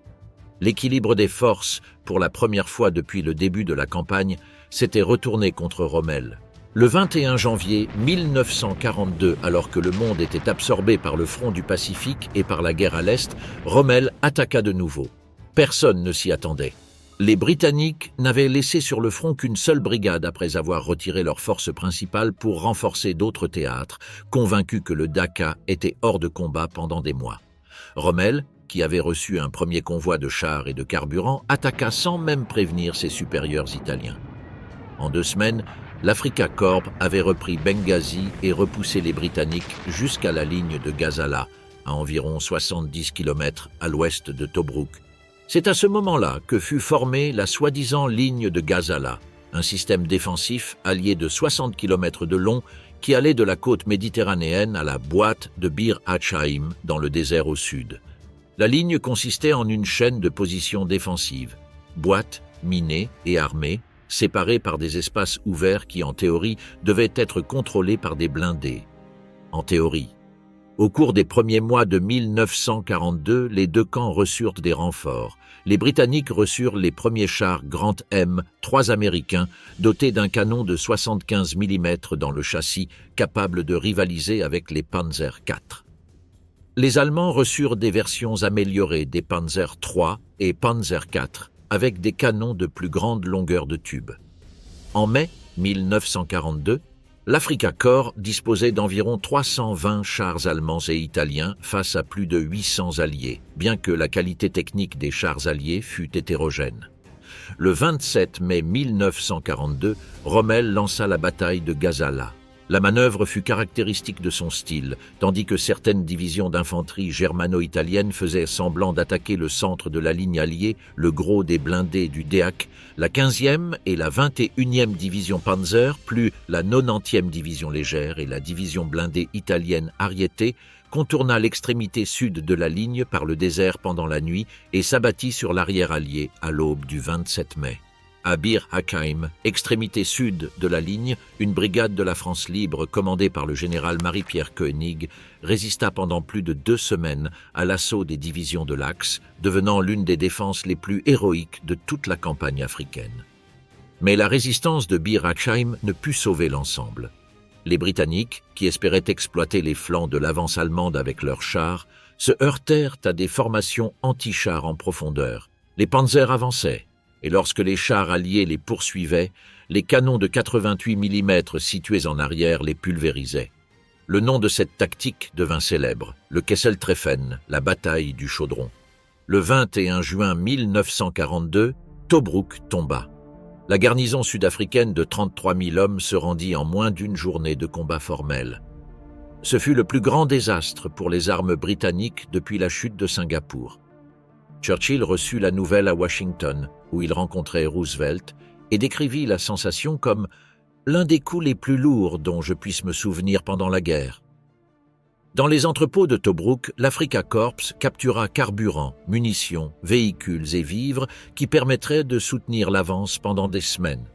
L'équilibre des forces, pour la première fois depuis le début de la campagne, s'était retourné contre Rommel. Le 21 janvier 1942, alors que le monde était absorbé par le front du Pacifique et par la guerre à l'Est, Rommel attaqua de nouveau. Personne ne s'y attendait. Les Britanniques n'avaient laissé sur le front qu'une seule brigade après avoir retiré leurs forces principales pour renforcer d'autres théâtres, convaincus que le Dakar était hors de combat pendant des mois. Rommel, qui avait reçu un premier convoi de chars et de carburant, attaqua sans même prévenir ses supérieurs italiens. En 2 semaines, l'Africa Korps avait repris Benghazi et repoussé les Britanniques jusqu'à la ligne de Gazala, à environ 70 km à l'ouest de Tobrouk. C'est à ce moment-là que fut formée la soi-disant ligne de Gazala, un système défensif allié de 60 km de long qui allait de la côte méditerranéenne à la boîte de Bir Hachaim dans le désert au sud. La ligne consistait en une chaîne de positions défensives, boîtes, minées et armées, séparées par des espaces ouverts qui, en théorie, devaient être contrôlés par des blindés. En théorie. Au cours des premiers mois de 1942, les 2 camps reçurent des renforts. Les Britanniques reçurent les premiers chars Grant M, 3 américains, dotés d'un canon de 75 mm dans le châssis, capable de rivaliser avec les Panzer IV. Les Allemands reçurent des versions améliorées des Panzer III et Panzer IV, avec des canons de plus grande longueur de tube. En mai 1942, l'Africa Korps disposait d'environ 320 chars allemands et italiens face à plus de 800 alliés, bien que la qualité technique des chars alliés fût hétérogène. Le 27 mai 1942, Rommel lança la bataille de Gazala. La manœuvre fut caractéristique de son style, tandis que certaines divisions d'infanterie germano-italiennes faisaient semblant d'attaquer le centre de la ligne alliée, le gros des blindés du DEAC, la 15e et la 21e division Panzer, plus la 90e division légère et la division blindée italienne Ariete, contourna l'extrémité sud de la ligne par le désert pendant la nuit et s'abattit sur l'arrière allié à l'aube du 27 mai. À Bir Hakeim, extrémité sud de la ligne, une brigade de la France libre commandée par le général Marie-Pierre Koenig résista pendant plus de 2 semaines à l'assaut des divisions de l'Axe, devenant l'une des défenses les plus héroïques de toute la campagne africaine. Mais la résistance de Bir Hakeim ne put sauver l'ensemble. Les Britanniques, qui espéraient exploiter les flancs de l'avance allemande avec leurs chars, se heurtèrent à des formations anti-chars en profondeur. Les panzers avançaient, et lorsque les chars alliés les poursuivaient, les canons de 88 mm situés en arrière les pulvérisaient. Le nom de cette tactique devint célèbre, le Kesseltreffen, la bataille du Chaudron. Le 21 juin 1942, Tobrouk tomba. La garnison sud-africaine de 33 000 hommes se rendit en moins d'une journée de combat formel. Ce fut le plus grand désastre pour les armes britanniques depuis la chute de Singapour. Churchill reçut la nouvelle à Washington, où il rencontrait Roosevelt, et décrivit la sensation comme « l'un des coups les plus lourds dont je puisse me souvenir pendant la guerre ». Dans les entrepôts de Tobrouk, l'Africa Corps captura carburant, munitions, véhicules et vivres qui permettraient de soutenir l'avance pendant des semaines.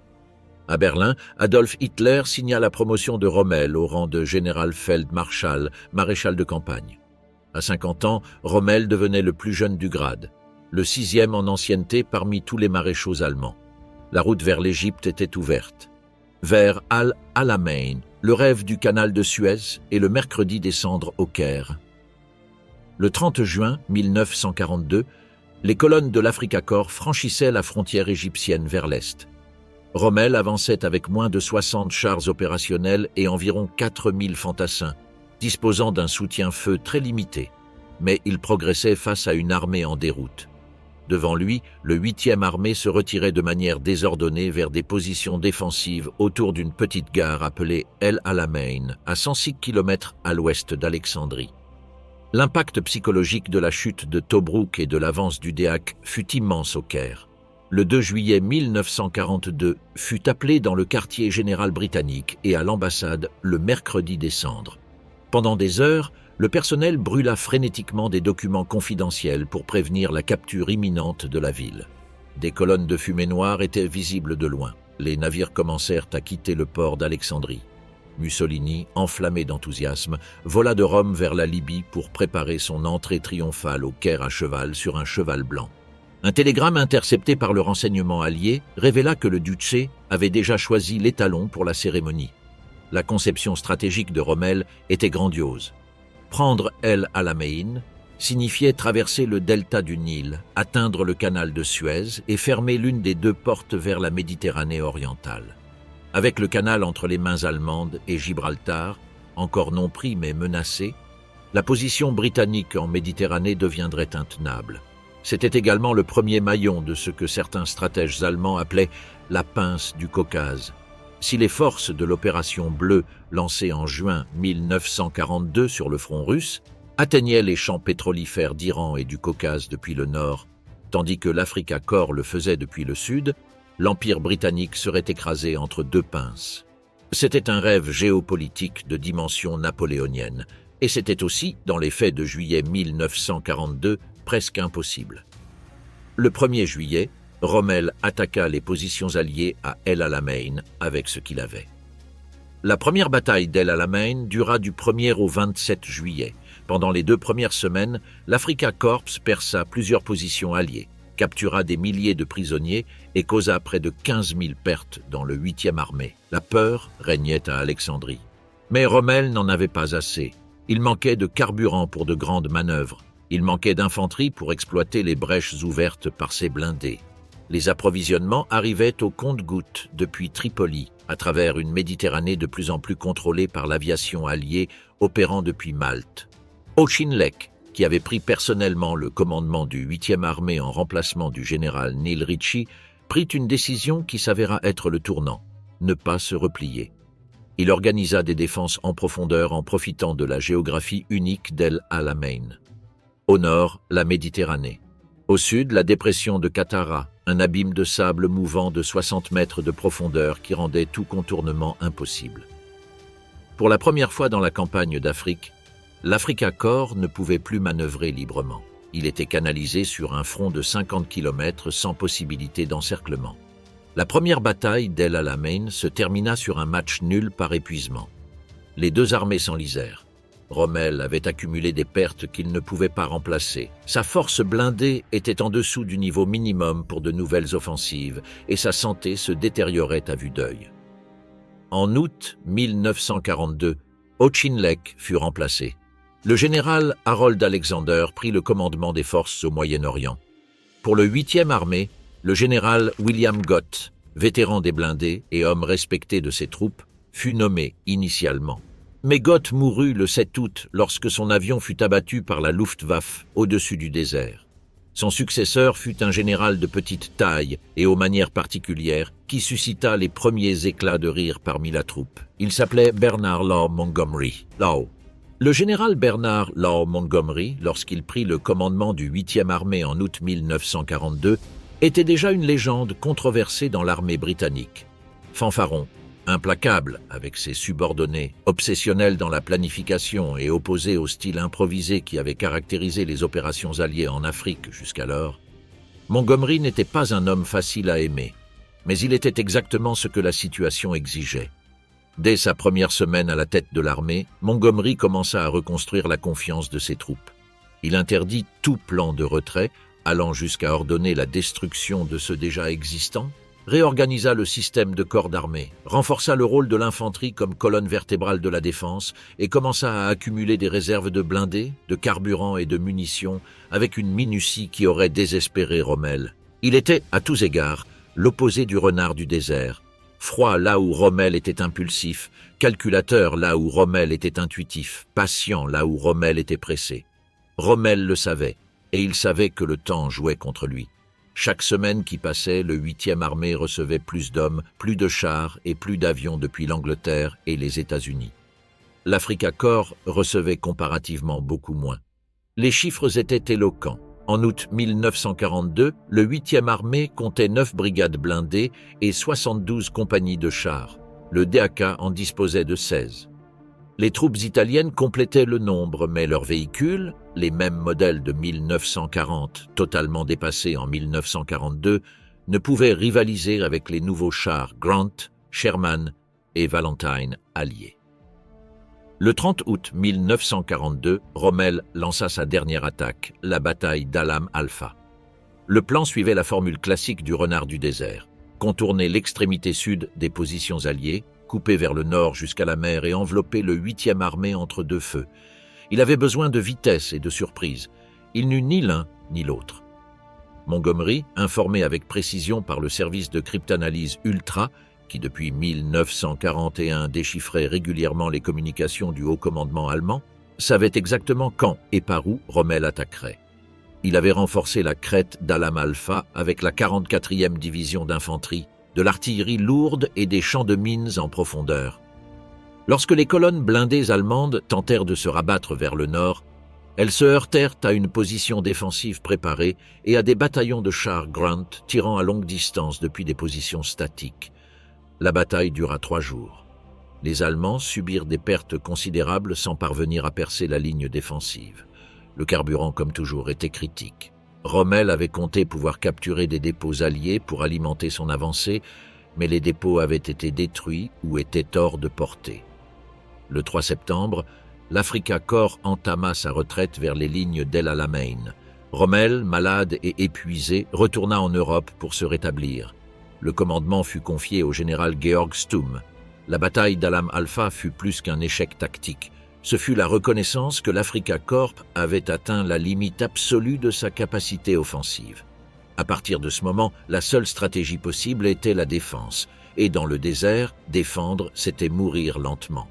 À Berlin, Adolf Hitler signa la promotion de Rommel au rang de Generalfeldmarschall, maréchal de campagne. À 50 ans, Rommel devenait le plus jeune du grade, le 6e en ancienneté parmi tous les maréchaux allemands. La route vers l'Égypte était ouverte. Vers Al-Alamein, le rêve du canal de Suez, et le mercredi descendre au Caire. Le 30 juin 1942, les colonnes de l'Africa Corps franchissaient la frontière égyptienne vers l'est. Rommel avançait avec moins de 60 chars opérationnels et environ 4000 fantassins, disposant d'un soutien-feu très limité, mais il progressait face à une armée en déroute. Devant lui, le 8e armée se retirait de manière désordonnée vers des positions défensives autour d'une petite gare appelée El Alamein, à 106 km à l'ouest d'Alexandrie. L'impact psychologique de la chute de Tobrouk et de l'avance du Déac fut immense au Caire. Le 2 juillet 1942 fut appelé dans le quartier général britannique et à l'ambassade le mercredi descendre. Pendant des heures, le personnel brûla frénétiquement des documents confidentiels pour prévenir la capture imminente de la ville. Des colonnes de fumée noire étaient visibles de loin. Les navires commencèrent à quitter le port d'Alexandrie. Mussolini, enflammé d'enthousiasme, vola de Rome vers la Libye pour préparer son entrée triomphale au Caire à cheval sur un cheval blanc. Un télégramme intercepté par le renseignement allié révéla que le Duce avait déjà choisi l'étalon pour la cérémonie. La conception stratégique de Rommel était grandiose. Prendre El Alamein signifiait traverser le delta du Nil, atteindre le canal de Suez et fermer l'une des 2 portes vers la Méditerranée orientale. Avec le canal entre les mains allemandes et Gibraltar, encore non pris mais menacé, la position britannique en Méditerranée deviendrait intenable. C'était également le premier maillon de ce que certains stratèges allemands appelaient la pince du Caucase. Si les forces de l'opération Bleue, lancée en juin 1942 sur le front russe, atteignaient les champs pétrolifères d'Iran et du Caucase depuis le nord, tandis que l'Africa Corps le faisait depuis le sud, l'Empire britannique serait écrasé entre 2 pinces. C'était un rêve géopolitique de dimension napoléonienne, et c'était aussi, dans les faits de juillet 1942, presque impossible. Le 1er juillet, Rommel attaqua les positions alliées à El Alamein avec ce qu'il avait. La première bataille d'El Alamein dura du 1er au 27 juillet. Pendant les 2 premières semaines, l'Africa Corps perça plusieurs positions alliées, captura des milliers de prisonniers et causa près de 15 000 pertes dans le 8e armée. La peur régnait à Alexandrie. Mais Rommel n'en avait pas assez. Il manquait de carburant pour de grandes manœuvres. Il manquait d'infanterie pour exploiter les brèches ouvertes par ses blindés. Les approvisionnements arrivaient au compte-gouttes depuis Tripoli, à travers une Méditerranée de plus en plus contrôlée par l'aviation alliée opérant depuis Malte. Auchinleck, qui avait pris personnellement le commandement du 8e armée en remplacement du général Neil Ritchie, prit une décision qui s'avéra être le tournant, ne pas se replier. Il organisa des défenses en profondeur en profitant de la géographie unique d'El Alamein. Au nord, la Méditerranée. Au sud, la dépression de Katara, un abîme de sable mouvant de 60 mètres de profondeur qui rendait tout contournement impossible. Pour la première fois dans la campagne d'Afrique, l'Africa Corps ne pouvait plus manœuvrer librement. Il était canalisé sur un front de 50 km sans possibilité d'encerclement. La première bataille d'El Alamein se termina sur un match nul par épuisement. Les deux armées s'enlisèrent. Rommel avait accumulé des pertes qu'il ne pouvait pas remplacer. Sa force blindée était en dessous du niveau minimum pour de nouvelles offensives et sa santé se détériorait à vue d'œil. En août 1942, Auchinleck fut remplacé. Le général Harold Alexander prit le commandement des forces au Moyen-Orient. Pour le 8e armée, le général William Gott, vétéran des blindés et homme respecté de ses troupes, fut nommé initialement. Mais Gott mourut le 7 août lorsque son avion fut abattu par la Luftwaffe au-dessus du désert. Son successeur fut un général de petite taille et aux manières particulières qui suscita les premiers éclats de rire parmi la troupe. Il s'appelait Bernard Law Montgomery. Le général Bernard Law Montgomery, lorsqu'il prit le commandement du 8e armée en août 1942, était déjà une légende controversée dans l'armée britannique. Fanfaron, implacable avec ses subordonnés, obsessionnel dans la planification et opposé au style improvisé qui avait caractérisé les opérations alliées en Afrique jusqu'alors, Montgomery n'était pas un homme facile à aimer, mais il était exactement ce que la situation exigeait. Dès sa première semaine à la tête de l'armée, Montgomery commença à reconstruire la confiance de ses troupes. Il interdit tout plan de retrait, allant jusqu'à ordonner la destruction de ceux déjà existants, réorganisa le système de corps d'armée, renforça le rôle de l'infanterie comme colonne vertébrale de la défense et commença à accumuler des réserves de blindés, de carburant et de munitions avec une minutie qui aurait désespéré Rommel. Il était, à tous égards, l'opposé du renard du désert, froid là où Rommel était impulsif, calculateur là où Rommel était intuitif, patient là où Rommel était pressé. Rommel le savait, et il savait que le temps jouait contre lui. Chaque semaine qui passait, le 8e armée recevait plus d'hommes, plus de chars et plus d'avions depuis l'Angleterre et les États-Unis. L'Africa Corps recevait comparativement beaucoup moins. Les chiffres étaient éloquents. En août 1942, le 8e armée comptait 9 brigades blindées et 72 compagnies de chars. Le DAK en disposait de 16. Les troupes italiennes complétaient le nombre, mais leurs véhicules, les mêmes modèles de 1940, totalement dépassés en 1942, ne pouvaient rivaliser avec les nouveaux chars Grant, Sherman et Valentine alliés. Le 30 août 1942, Rommel lança sa dernière attaque, la bataille d'Alam Alpha. Le plan suivait la formule classique du renard du désert, contourner l'extrémité sud des positions alliées, couper vers le nord jusqu'à la mer et envelopper le 8e armée entre deux feux. Il avait besoin de vitesse et de surprise. Il n'eut ni l'un ni l'autre. Montgomery, informé avec précision par le service de cryptanalyse Ultra, qui depuis 1941 déchiffrait régulièrement les communications du haut commandement allemand, savait exactement quand et par où Rommel attaquerait. Il avait renforcé la crête d'Alam Alpha avec la 44e division d'infanterie, de l'artillerie lourde et des champs de mines en profondeur. Lorsque les colonnes blindées allemandes tentèrent de se rabattre vers le nord, elles se heurtèrent à une position défensive préparée et à des bataillons de chars Grant tirant à longue distance depuis des positions statiques. La bataille dura 3 jours. Les Allemands subirent des pertes considérables sans parvenir à percer la ligne défensive. Le carburant, comme toujours, était critique. Rommel avait compté pouvoir capturer des dépôts alliés pour alimenter son avancée, mais les dépôts avaient été détruits ou étaient hors de portée. Le 3 septembre, l'Africa Corps entama sa retraite vers les lignes d'El Alamein. Rommel, malade et épuisé, retourna en Europe pour se rétablir. Le commandement fut confié au général Georg Stumm. La bataille d'Alam Alpha fut plus qu'un échec tactique. Ce fut la reconnaissance que l'Africa Corps avait atteint la limite absolue de sa capacité offensive. À partir de ce moment, la seule stratégie possible était la défense, et dans le désert, défendre, c'était mourir lentement.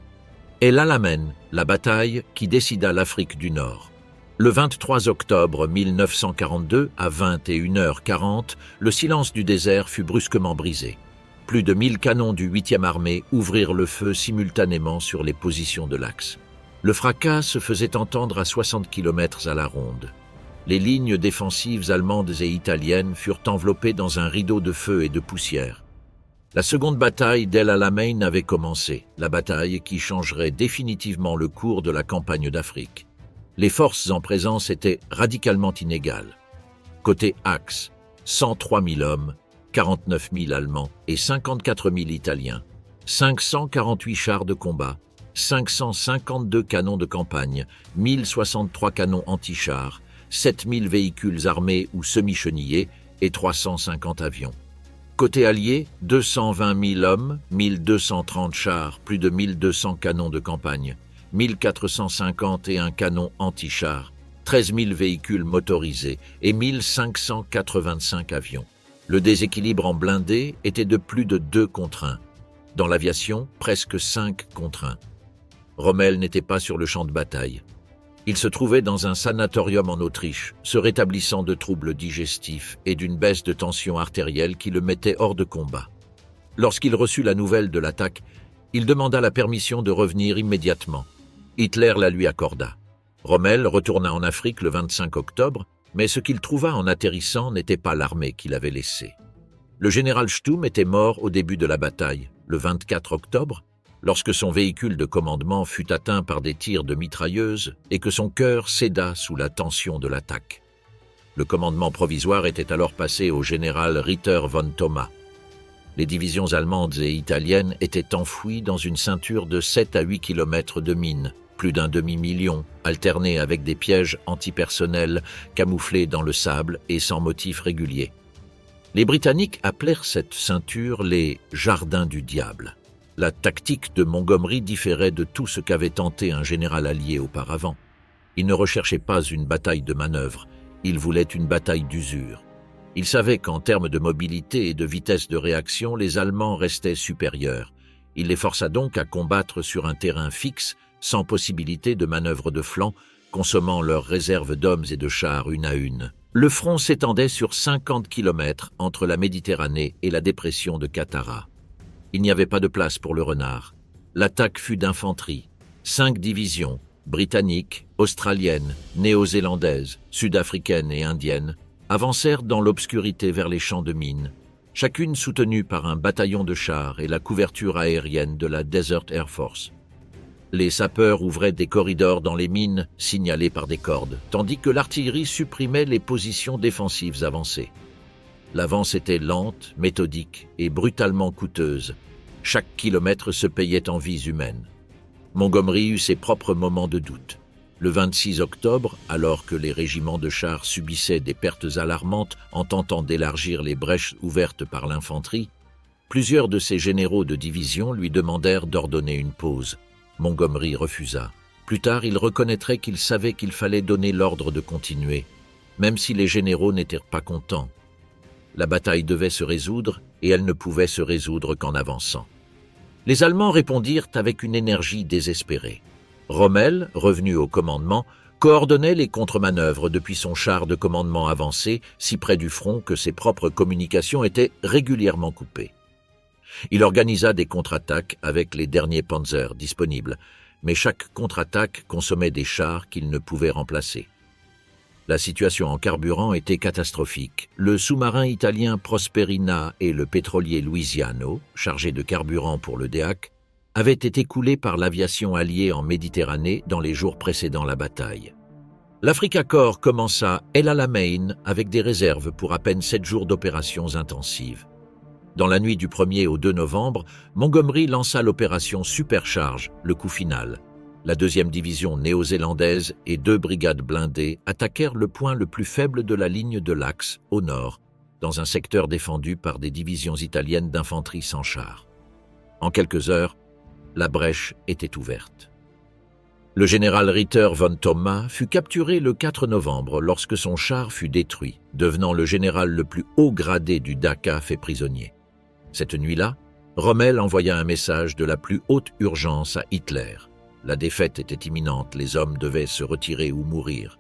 El Alamein, la bataille qui décida l'Afrique du Nord. Le 23 octobre 1942, à 21h40, le silence du désert fut brusquement brisé. Plus de 1000 canons du 8e armée ouvrirent le feu simultanément sur les positions de l'axe. Le fracas se faisait entendre à 60 km à la ronde. Les lignes défensives allemandes et italiennes furent enveloppées dans un rideau de feu et de poussière. La seconde bataille d'El Alamein avait commencé, la bataille qui changerait définitivement le cours de la campagne d'Afrique. Les forces en présence étaient radicalement inégales. Côté axe, 103 000 hommes, 49 000 Allemands et 54 000 Italiens, 548 chars de combat, 552 canons de campagne, 1063 canons anti-chars, 7000 véhicules armés ou semi-chenillés et 350 avions. Côté allié, 220 000 hommes, 1230 chars, plus de 1200 canons de campagne, 1451 canons anti-chars, 13 000 véhicules motorisés et 1585 avions. Le déséquilibre en blindés était de plus de 2 contre 1. Dans l'aviation, presque 5 contre 1. Rommel n'était pas sur le champ de bataille. Il se trouvait dans un sanatorium en Autriche, se rétablissant de troubles digestifs et d'une baisse de tension artérielle qui le mettait hors de combat. Lorsqu'il reçut la nouvelle de l'attaque, il demanda la permission de revenir immédiatement. Hitler la lui accorda. Rommel retourna en Afrique le 25 octobre, mais ce qu'il trouva en atterrissant n'était pas l'armée qu'il avait laissée. Le général Stumm était mort au début de la bataille, le 24 octobre, lorsque son véhicule de commandement fut atteint par des tirs de mitrailleuses et que son cœur céda sous la tension de l'attaque. Le commandement provisoire était alors passé au général Ritter von Thoma. Les divisions allemandes et italiennes étaient enfouies dans une ceinture de 7 à 8 kilomètres de mines, plus d'un demi-million, alternés avec des pièges antipersonnels camouflés dans le sable et sans motif régulier. Les Britanniques appelèrent cette ceinture les « jardins du diable ». La tactique de Montgomery différait de tout ce qu'avait tenté un général allié auparavant. Il ne recherchait pas une bataille de manœuvre, il voulait une bataille d'usure. Il savait qu'en termes de mobilité et de vitesse de réaction, les Allemands restaient supérieurs. Il les força donc à combattre sur un terrain fixe, sans possibilité de manœuvre de flanc, consommant leurs réserves d'hommes et de chars une à une. Le front s'étendait sur 50 km entre la Méditerranée et la dépression de Qattara. Il n'y avait pas de place pour le renard. L'attaque fut d'infanterie. 5 divisions, britanniques, australiennes, néo-zélandaises, sud-africaines et indiennes, avancèrent dans l'obscurité vers les champs de mines, chacune soutenue par un bataillon de chars et la couverture aérienne de la Desert Air Force. Les sapeurs ouvraient des corridors dans les mines signalés par des cordes, tandis que l'artillerie supprimait les positions défensives avancées. L'avance était lente, méthodique et brutalement coûteuse. Chaque kilomètre se payait en vies humaines. Montgomery eut ses propres moments de doute. Le 26 octobre, alors que les régiments de chars subissaient des pertes alarmantes en tentant d'élargir les brèches ouvertes par l'infanterie, plusieurs de ses généraux de division lui demandèrent d'ordonner une pause. Montgomery refusa. Plus tard, il reconnaîtrait qu'il savait qu'il fallait donner l'ordre de continuer, même si les généraux n'étaient pas contents. La bataille devait se résoudre, et elle ne pouvait se résoudre qu'en avançant. Les Allemands répondirent avec une énergie désespérée. Rommel, revenu au commandement, coordonnait les contre-manœuvres depuis son char de commandement avancé, si près du front que ses propres communications étaient régulièrement coupées. Il organisa des contre-attaques avec les derniers panzers disponibles, mais chaque contre-attaque consommait des chars qu'il ne pouvait remplacer. La situation en carburant était catastrophique. Le sous-marin italien Prosperina et le pétrolier Louisiano, chargés de carburant pour le DEAC, avaient été coulés par l'aviation alliée en Méditerranée dans les jours précédant la bataille. L'Africa Corps commença El Alamein avec des réserves pour à peine 7 jours d'opérations intensives. Dans la nuit du 1er au 2 novembre, Montgomery lança l'opération Supercharge, le coup final. La 2e division néo-zélandaise et 2 brigades blindées attaquèrent le point le plus faible de la ligne de l'Axe, au nord, dans un secteur défendu par des divisions italiennes d'infanterie sans chars. En quelques heures, la brèche était ouverte. Le général Ritter von Thoma fut capturé le 4 novembre lorsque son char fut détruit, devenant le général le plus haut gradé du Dacca fait prisonnier. Cette nuit-là, Rommel envoya un message de la plus haute urgence à Hitler. La défaite était imminente, les hommes devaient se retirer ou mourir.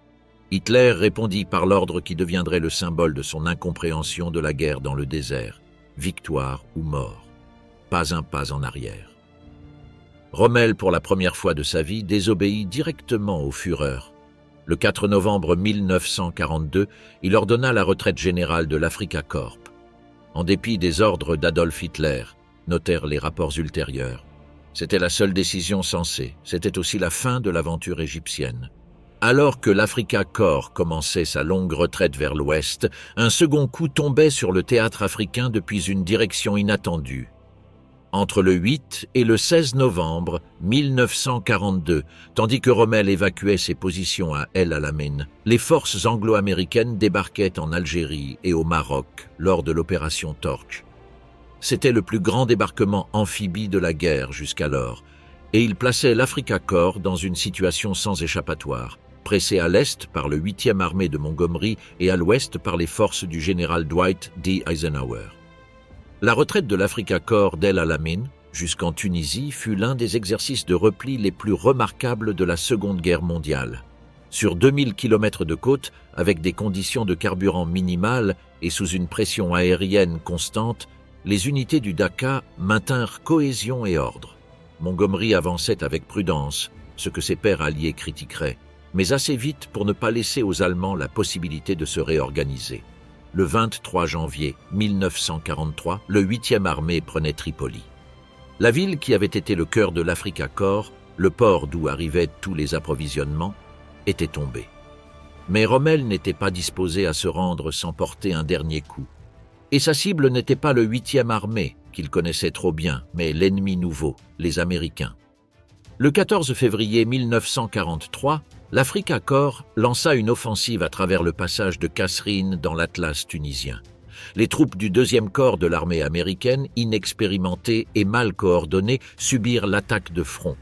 Hitler répondit par l'ordre qui deviendrait le symbole de son incompréhension de la guerre dans le désert. Victoire ou mort. Pas un pas en arrière. Rommel, pour la première fois de sa vie, désobéit directement au Führer. Le 4 novembre 1942, il ordonna la retraite générale de l'Africa Corps. En dépit des ordres d'Adolf Hitler, notèrent les rapports ultérieurs. C'était la seule décision sensée, c'était aussi la fin de l'aventure égyptienne. Alors que l'Africa Korps commençait sa longue retraite vers l'ouest, un second coup tombait sur le théâtre africain depuis une direction inattendue. Entre le 8 et le 16 novembre 1942, tandis que Rommel évacuait ses positions à El Alamein, les forces anglo-américaines débarquaient en Algérie et au Maroc lors de l'opération Torch. C'était le plus grand débarquement amphibie de la guerre jusqu'alors, et il plaçait l'Africa Korps dans une situation sans échappatoire, pressé à l'est par le 8e armée de Montgomery et à l'ouest par les forces du général Dwight D. Eisenhower. La retraite de l'Africa Korps d'El Alamein jusqu'en Tunisie fut l'un des exercices de repli les plus remarquables de la Seconde Guerre mondiale. Sur 2000 km de côte, avec des conditions de carburant minimales et sous une pression aérienne constante, les unités du Dakar maintinrent cohésion et ordre. Montgomery avançait avec prudence, ce que ses pairs alliés critiqueraient, mais assez vite pour ne pas laisser aux Allemands la possibilité de se réorganiser. Le 23 janvier 1943, le 8e armée prenait Tripoli. La ville qui avait été le cœur de l'Africa Korps, le port d'où arrivaient tous les approvisionnements, était tombée. Mais Rommel n'était pas disposé à se rendre sans porter un dernier coup. Et sa cible n'était pas le 8e armée, qu'il connaissait trop bien, mais l'ennemi nouveau, les Américains. Le 14 février 1943, l'Africa Korps lança une offensive à travers le passage de Kasserine dans l'Atlas tunisien. Les troupes du 2e corps de l'armée américaine, inexpérimentées et mal coordonnées, subirent l'attaque de front.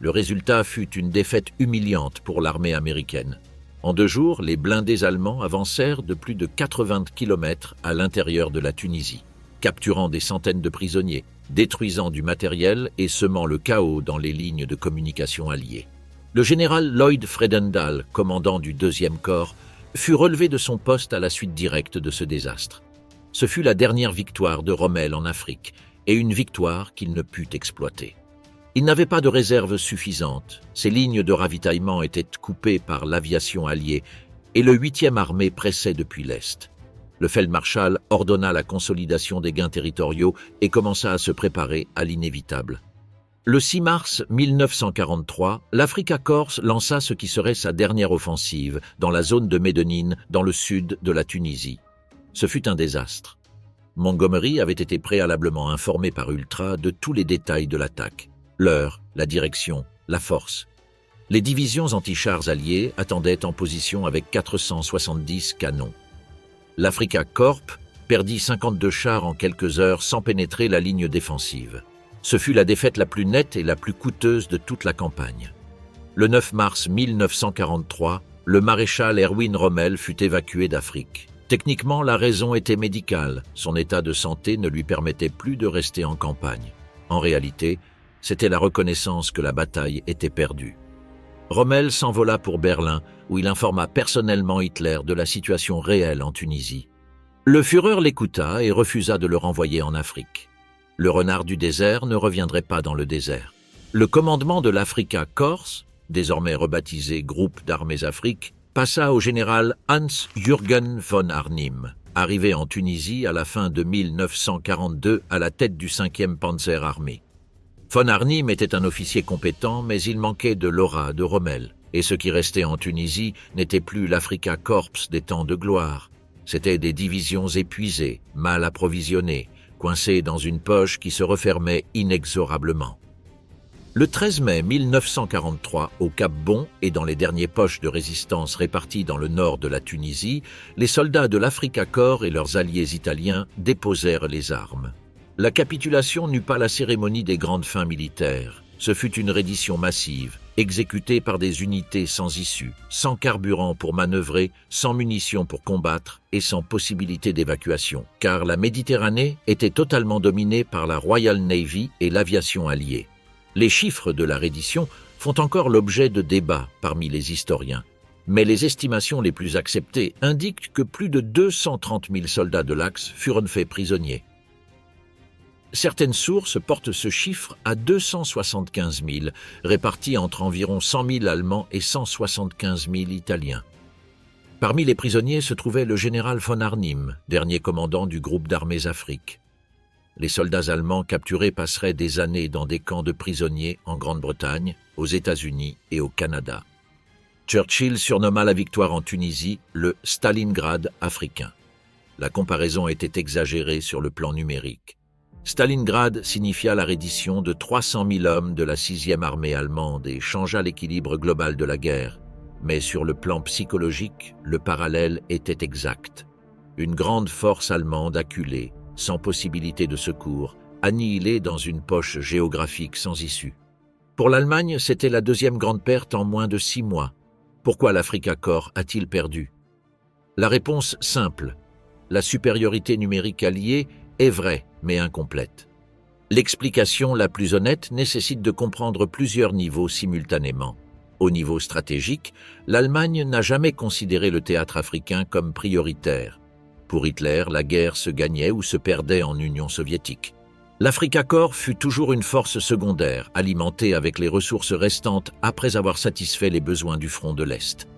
Le résultat fut une défaite humiliante pour l'armée américaine. En 2 jours, les blindés allemands avancèrent de plus de 80 km à l'intérieur de la Tunisie, capturant des centaines de prisonniers, détruisant du matériel et semant le chaos dans les lignes de communication alliées. Le général Lloyd Fredendall, commandant du 2e corps, fut relevé de son poste à la suite directe de ce désastre. Ce fut la dernière victoire de Rommel en Afrique, et une victoire qu'il ne put exploiter. Il n'avait pas de réserve suffisante, ses lignes de ravitaillement étaient coupées par l'aviation alliée, et le 8e armée pressait depuis l'Est. Le Feldmarschall ordonna la consolidation des gains territoriaux et commença à se préparer à l'inévitable. Le 6 mars 1943, l'Africa Korps lança ce qui serait sa dernière offensive dans la zone de Médénine, dans le sud de la Tunisie. Ce fut un désastre. Montgomery avait été préalablement informé par Ultra de tous les détails de l'attaque. L'heure, la direction, la force. Les divisions anti-chars alliées attendaient en position avec 470 canons. L'Africa Korps perdit 52 chars en quelques heures sans pénétrer la ligne défensive. Ce fut la défaite la plus nette et la plus coûteuse de toute la campagne. Le 9 mars 1943, le maréchal Erwin Rommel fut évacué d'Afrique. Techniquement, la raison était médicale. Son état de santé ne lui permettait plus de rester en campagne. En réalité, c'était la reconnaissance que la bataille était perdue. Rommel s'envola pour Berlin, où il informa personnellement Hitler de la situation réelle en Tunisie. Le Führer l'écouta et refusa de le renvoyer en Afrique. Le renard du désert ne reviendrait pas dans le désert. Le commandement de l'Africa Korps, désormais rebaptisé Groupe d'armées Afrique, passa au général Hans-Jürgen von Arnim, arrivé en Tunisie à la fin de 1942 à la tête du 5e Panzer Armee. Von Arnim était un officier compétent, mais il manquait de l'aura de Rommel, et ce qui restait en Tunisie n'était plus l'Africa Korps des temps de gloire. C'étaient des divisions épuisées, mal approvisionnées, coincées dans une poche qui se refermait inexorablement. Le 13 mai 1943, au Cap Bon et dans les derniers poches de résistance répartis dans le nord de la Tunisie, les soldats de l'Africa Korps et leurs alliés italiens déposèrent les armes. La capitulation n'eut pas la cérémonie des grandes fins militaires. Ce fut une reddition massive, exécutée par des unités sans issue, sans carburant pour manœuvrer, sans munitions pour combattre et sans possibilité d'évacuation, car la Méditerranée était totalement dominée par la Royal Navy et l'aviation alliée. Les chiffres de la reddition font encore l'objet de débats parmi les historiens, mais les estimations les plus acceptées indiquent que plus de 230 000 soldats de l'Axe furent faits prisonniers. Certaines sources portent ce chiffre à 275 000, répartis entre environ 100 000 Allemands et 175 000 Italiens. Parmi les prisonniers se trouvait le général von Arnim, dernier commandant du groupe d'armées Afrique. Les soldats allemands capturés passeraient des années dans des camps de prisonniers en Grande-Bretagne, aux États-Unis et au Canada. Churchill surnomma la victoire en Tunisie le « Stalingrad africain ». La comparaison était exagérée sur le plan numérique. Stalingrad signifia la reddition de 300 000 hommes de la 6e armée allemande et changea l'équilibre global de la guerre. Mais sur le plan psychologique, le parallèle était exact. Une grande force allemande acculée, sans possibilité de secours, annihilée dans une poche géographique sans issue. Pour l'Allemagne, c'était la deuxième grande perte en moins de 6 mois. Pourquoi l'Africa Korps a-t-il perdu? La réponse simple. La supériorité numérique alliée est vraie, mais incomplète. L'explication la plus honnête nécessite de comprendre plusieurs niveaux simultanément. Au niveau stratégique, l'Allemagne n'a jamais considéré le théâtre africain comme prioritaire. Pour Hitler, la guerre se gagnait ou se perdait en Union soviétique. L'Africa Korps fut toujours une force secondaire, alimentée avec les ressources restantes après avoir satisfait les besoins du front de l'Est.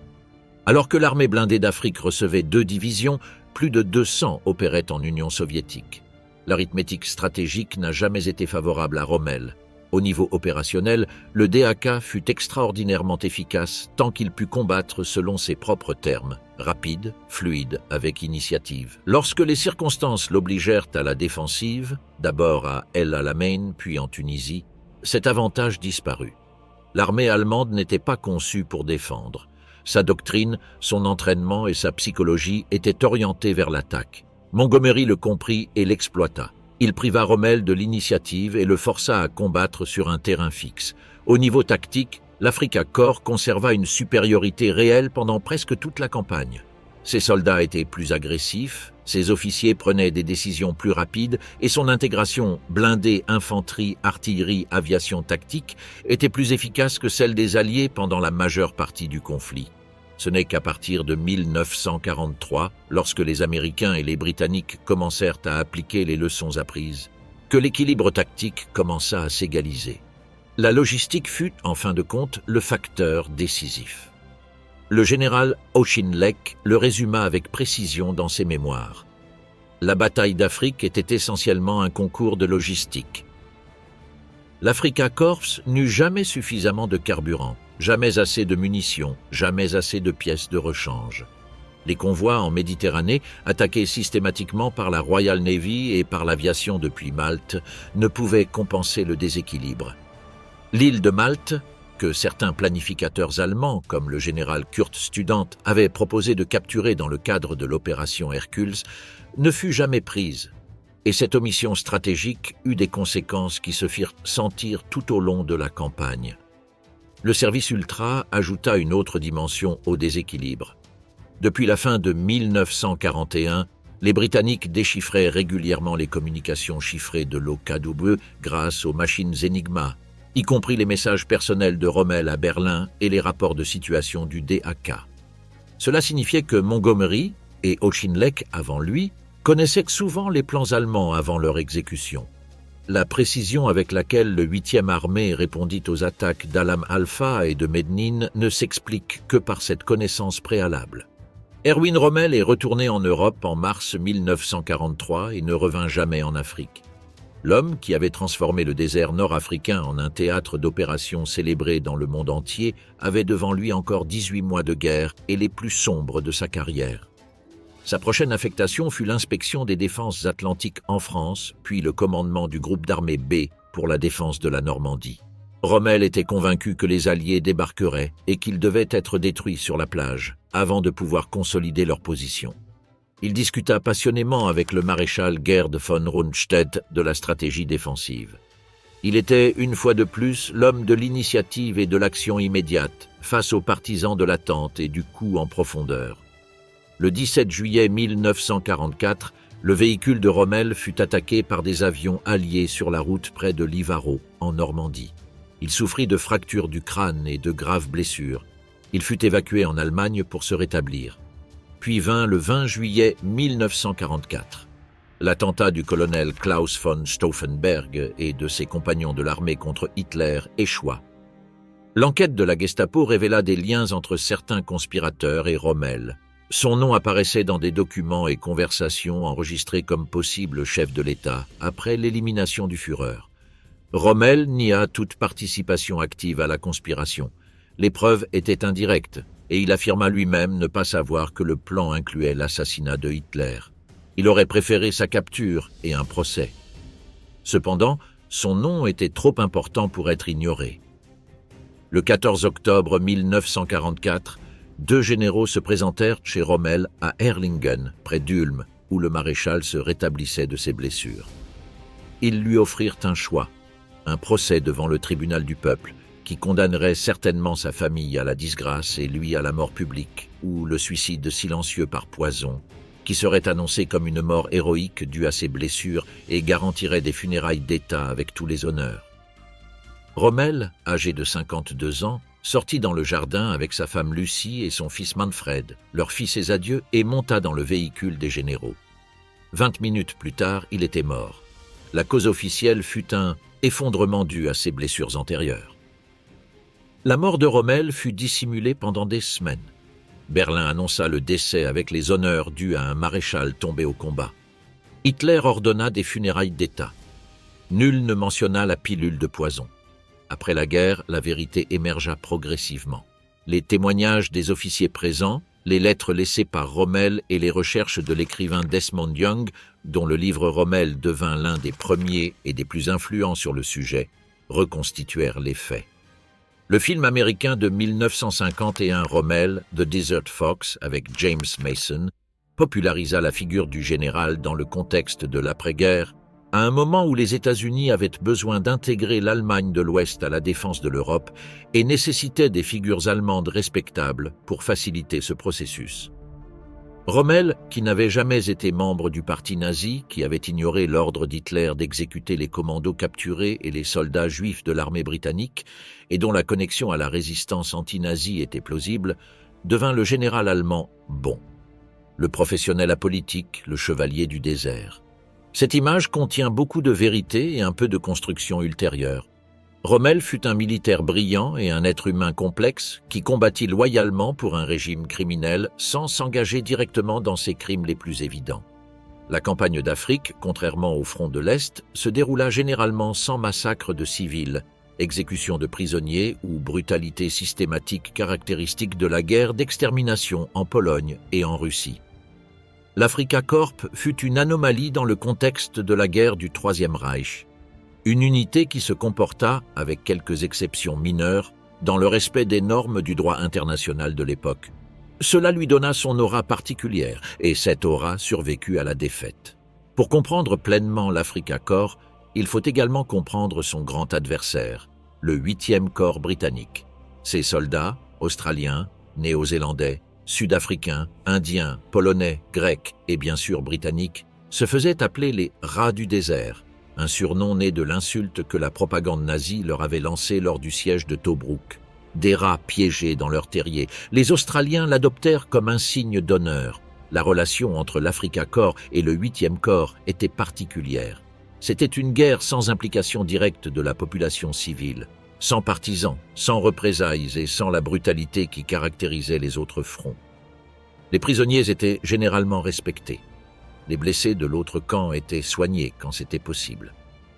Alors que l'armée blindée d'Afrique recevait 2 divisions, plus de 200 opéraient en Union soviétique. L'arithmétique stratégique n'a jamais été favorable à Rommel. Au niveau opérationnel, le DAK fut extraordinairement efficace tant qu'il put combattre selon ses propres termes, rapide, fluide, avec initiative. Lorsque les circonstances l'obligèrent à la défensive, d'abord à El Alamein puis en Tunisie, cet avantage disparut. L'armée allemande n'était pas conçue pour défendre. Sa doctrine, son entraînement et sa psychologie étaient orientés vers l'attaque. Montgomery le comprit et l'exploita. Il priva Rommel de l'initiative et le força à combattre sur un terrain fixe. Au niveau tactique, l'Africa Korps conserva une supériorité réelle pendant presque toute la campagne. Ses soldats étaient plus agressifs, ses officiers prenaient des décisions plus rapides et son intégration blindée, infanterie, artillerie, aviation tactique était plus efficace que celle des Alliés pendant la majeure partie du conflit. Ce n'est qu'à partir de 1943, lorsque les Américains et les Britanniques commencèrent à appliquer les leçons apprises, que l'équilibre tactique commença à s'égaliser. La logistique fut, en fin de compte, le facteur décisif. Le général Auchinleck le résuma avec précision dans ses mémoires. La bataille d'Afrique était essentiellement un concours de logistique. L'Africa Korps n'eut jamais suffisamment de carburant, jamais assez de munitions, jamais assez de pièces de rechange. Les convois en Méditerranée, attaqués systématiquement par la Royal Navy et par l'aviation depuis Malte, ne pouvaient compenser le déséquilibre. L'île de Malte, que certains planificateurs allemands, comme le général Kurt Student, avaient proposé de capturer dans le cadre de l'opération Hercules, ne fut jamais prise. Et cette omission stratégique eut des conséquences qui se firent sentir tout au long de la campagne. Le service ultra ajouta une autre dimension au déséquilibre. Depuis la fin de 1941, les Britanniques déchiffraient régulièrement les communications chiffrées de l'OKW grâce aux machines Enigma, y compris les messages personnels de Rommel à Berlin et les rapports de situation du DAK. Cela signifiait que Montgomery, et Auchinleck avant lui, connaissaient souvent les plans allemands avant leur exécution. La précision avec laquelle le 8e armée répondit aux attaques d'Alam Alpha et de Mednin ne s'explique que par cette connaissance préalable. Erwin Rommel est retourné en Europe en mars 1943 et ne revint jamais en Afrique. L'homme qui avait transformé le désert nord-africain en un théâtre d'opérations célébré dans le monde entier avait devant lui encore 18 mois de guerre et les plus sombres de sa carrière. Sa prochaine affectation fut l'inspection des défenses atlantiques en France, puis le commandement du groupe d'armée B pour la défense de la Normandie. Rommel était convaincu que les Alliés débarqueraient et qu'ils devaient être détruits sur la plage avant de pouvoir consolider leur position. Il discuta passionnément avec le maréchal Gerd von Rundstedt de la stratégie défensive. Il était, une fois de plus, l'homme de l'initiative et de l'action immédiate face aux partisans de l'attente et du coup en profondeur. Le 17 juillet 1944, le véhicule de Rommel fut attaqué par des avions alliés sur la route près de Livaro, en Normandie. Il souffrit de fractures du crâne et de graves blessures. Il fut évacué en Allemagne pour se rétablir. Puis vint le 20 juillet 1944. L'attentat du colonel Klaus von Stauffenberg et de ses compagnons de l'armée contre Hitler échoua. L'enquête de la Gestapo révéla des liens entre certains conspirateurs et Rommel. Son nom apparaissait dans des documents et conversations enregistrés comme possible chef de l'État après l'élimination du Führer. Rommel nia toute participation active à la conspiration. Les preuves étaient indirectes et il affirma lui-même ne pas savoir que le plan incluait l'assassinat de Hitler. Il aurait préféré sa capture et un procès. Cependant, son nom était trop important pour être ignoré. Le 14 octobre 1944, 2 généraux se présentèrent chez Rommel à Erlingen, près d'Ulm, où le maréchal se rétablissait de ses blessures. Ils lui offrirent un choix, un procès devant le tribunal du peuple, qui condamnerait certainement sa famille à la disgrâce et lui à la mort publique, ou le suicide silencieux par poison, qui serait annoncé comme une mort héroïque due à ses blessures et garantirait des funérailles d'État avec tous les honneurs. Rommel, âgé de 52 ans, sortit dans le jardin avec sa femme Lucie et son fils Manfred, leur fit ses adieux et monta dans le véhicule des généraux. 20 minutes plus tard, il était mort. La cause officielle fut un effondrement dû à ses blessures antérieures. La mort de Rommel fut dissimulée pendant des semaines. Berlin annonça le décès avec les honneurs dus à un maréchal tombé au combat. Hitler ordonna des funérailles d'État. Nul ne mentionna la pilule de poison. Après la guerre, la vérité émergea progressivement. Les témoignages des officiers présents, les lettres laissées par Rommel et les recherches de l'écrivain Desmond Young, dont le livre Rommel devint l'un des premiers et des plus influents sur le sujet, reconstituèrent les faits. Le film américain de 1951 Rommel, The Desert Fox, avec James Mason, popularisa la figure du général dans le contexte de l'après-guerre, à un moment où les États-Unis avaient besoin d'intégrer l'Allemagne de l'Ouest à la défense de l'Europe et nécessitaient des figures allemandes respectables pour faciliter ce processus. Rommel, qui n'avait jamais été membre du parti nazi, qui avait ignoré l'ordre d'Hitler d'exécuter les commandos capturés et les soldats juifs de l'armée britannique, et dont la connexion à la résistance anti-nazie était plausible, devint le général allemand bon. Le professionnel apolitique, le chevalier du désert. Cette image contient beaucoup de vérité et un peu de construction ultérieure. Rommel fut un militaire brillant et un être humain complexe qui combattit loyalement pour un régime criminel sans s'engager directement dans ses crimes les plus évidents. La campagne d'Afrique, contrairement au front de l'Est, se déroula généralement sans massacre de civils, exécution de prisonniers ou brutalité systématique caractéristique de la guerre d'extermination en Pologne et en Russie. L'Afrika Korps fut une anomalie dans le contexte de la guerre du Troisième Reich. Une unité qui se comporta, avec quelques exceptions mineures, dans le respect des normes du droit international de l'époque. Cela lui donna son aura particulière, et cette aura survécut à la défaite. Pour comprendre pleinement l'Afrika Korps, il faut également comprendre son grand adversaire, le 8e corps britannique. Ses soldats, australiens, néo-zélandais, sud-africains, indiens, polonais, grecs et bien sûr britanniques, se faisaient appeler les « rats du désert », un surnom né de l'insulte que la propagande nazie leur avait lancée lors du siège de Tobrouk. Des rats piégés dans leur terrier, les Australiens l'adoptèrent comme un signe d'honneur. La relation entre l'Afrika Korps et le 8e corps était particulière. C'était une guerre sans implication directe de la population civile, sans partisans, sans représailles et sans la brutalité qui caractérisait les autres fronts. Les prisonniers étaient généralement respectés. Les blessés de l'autre camp étaient soignés quand c'était possible.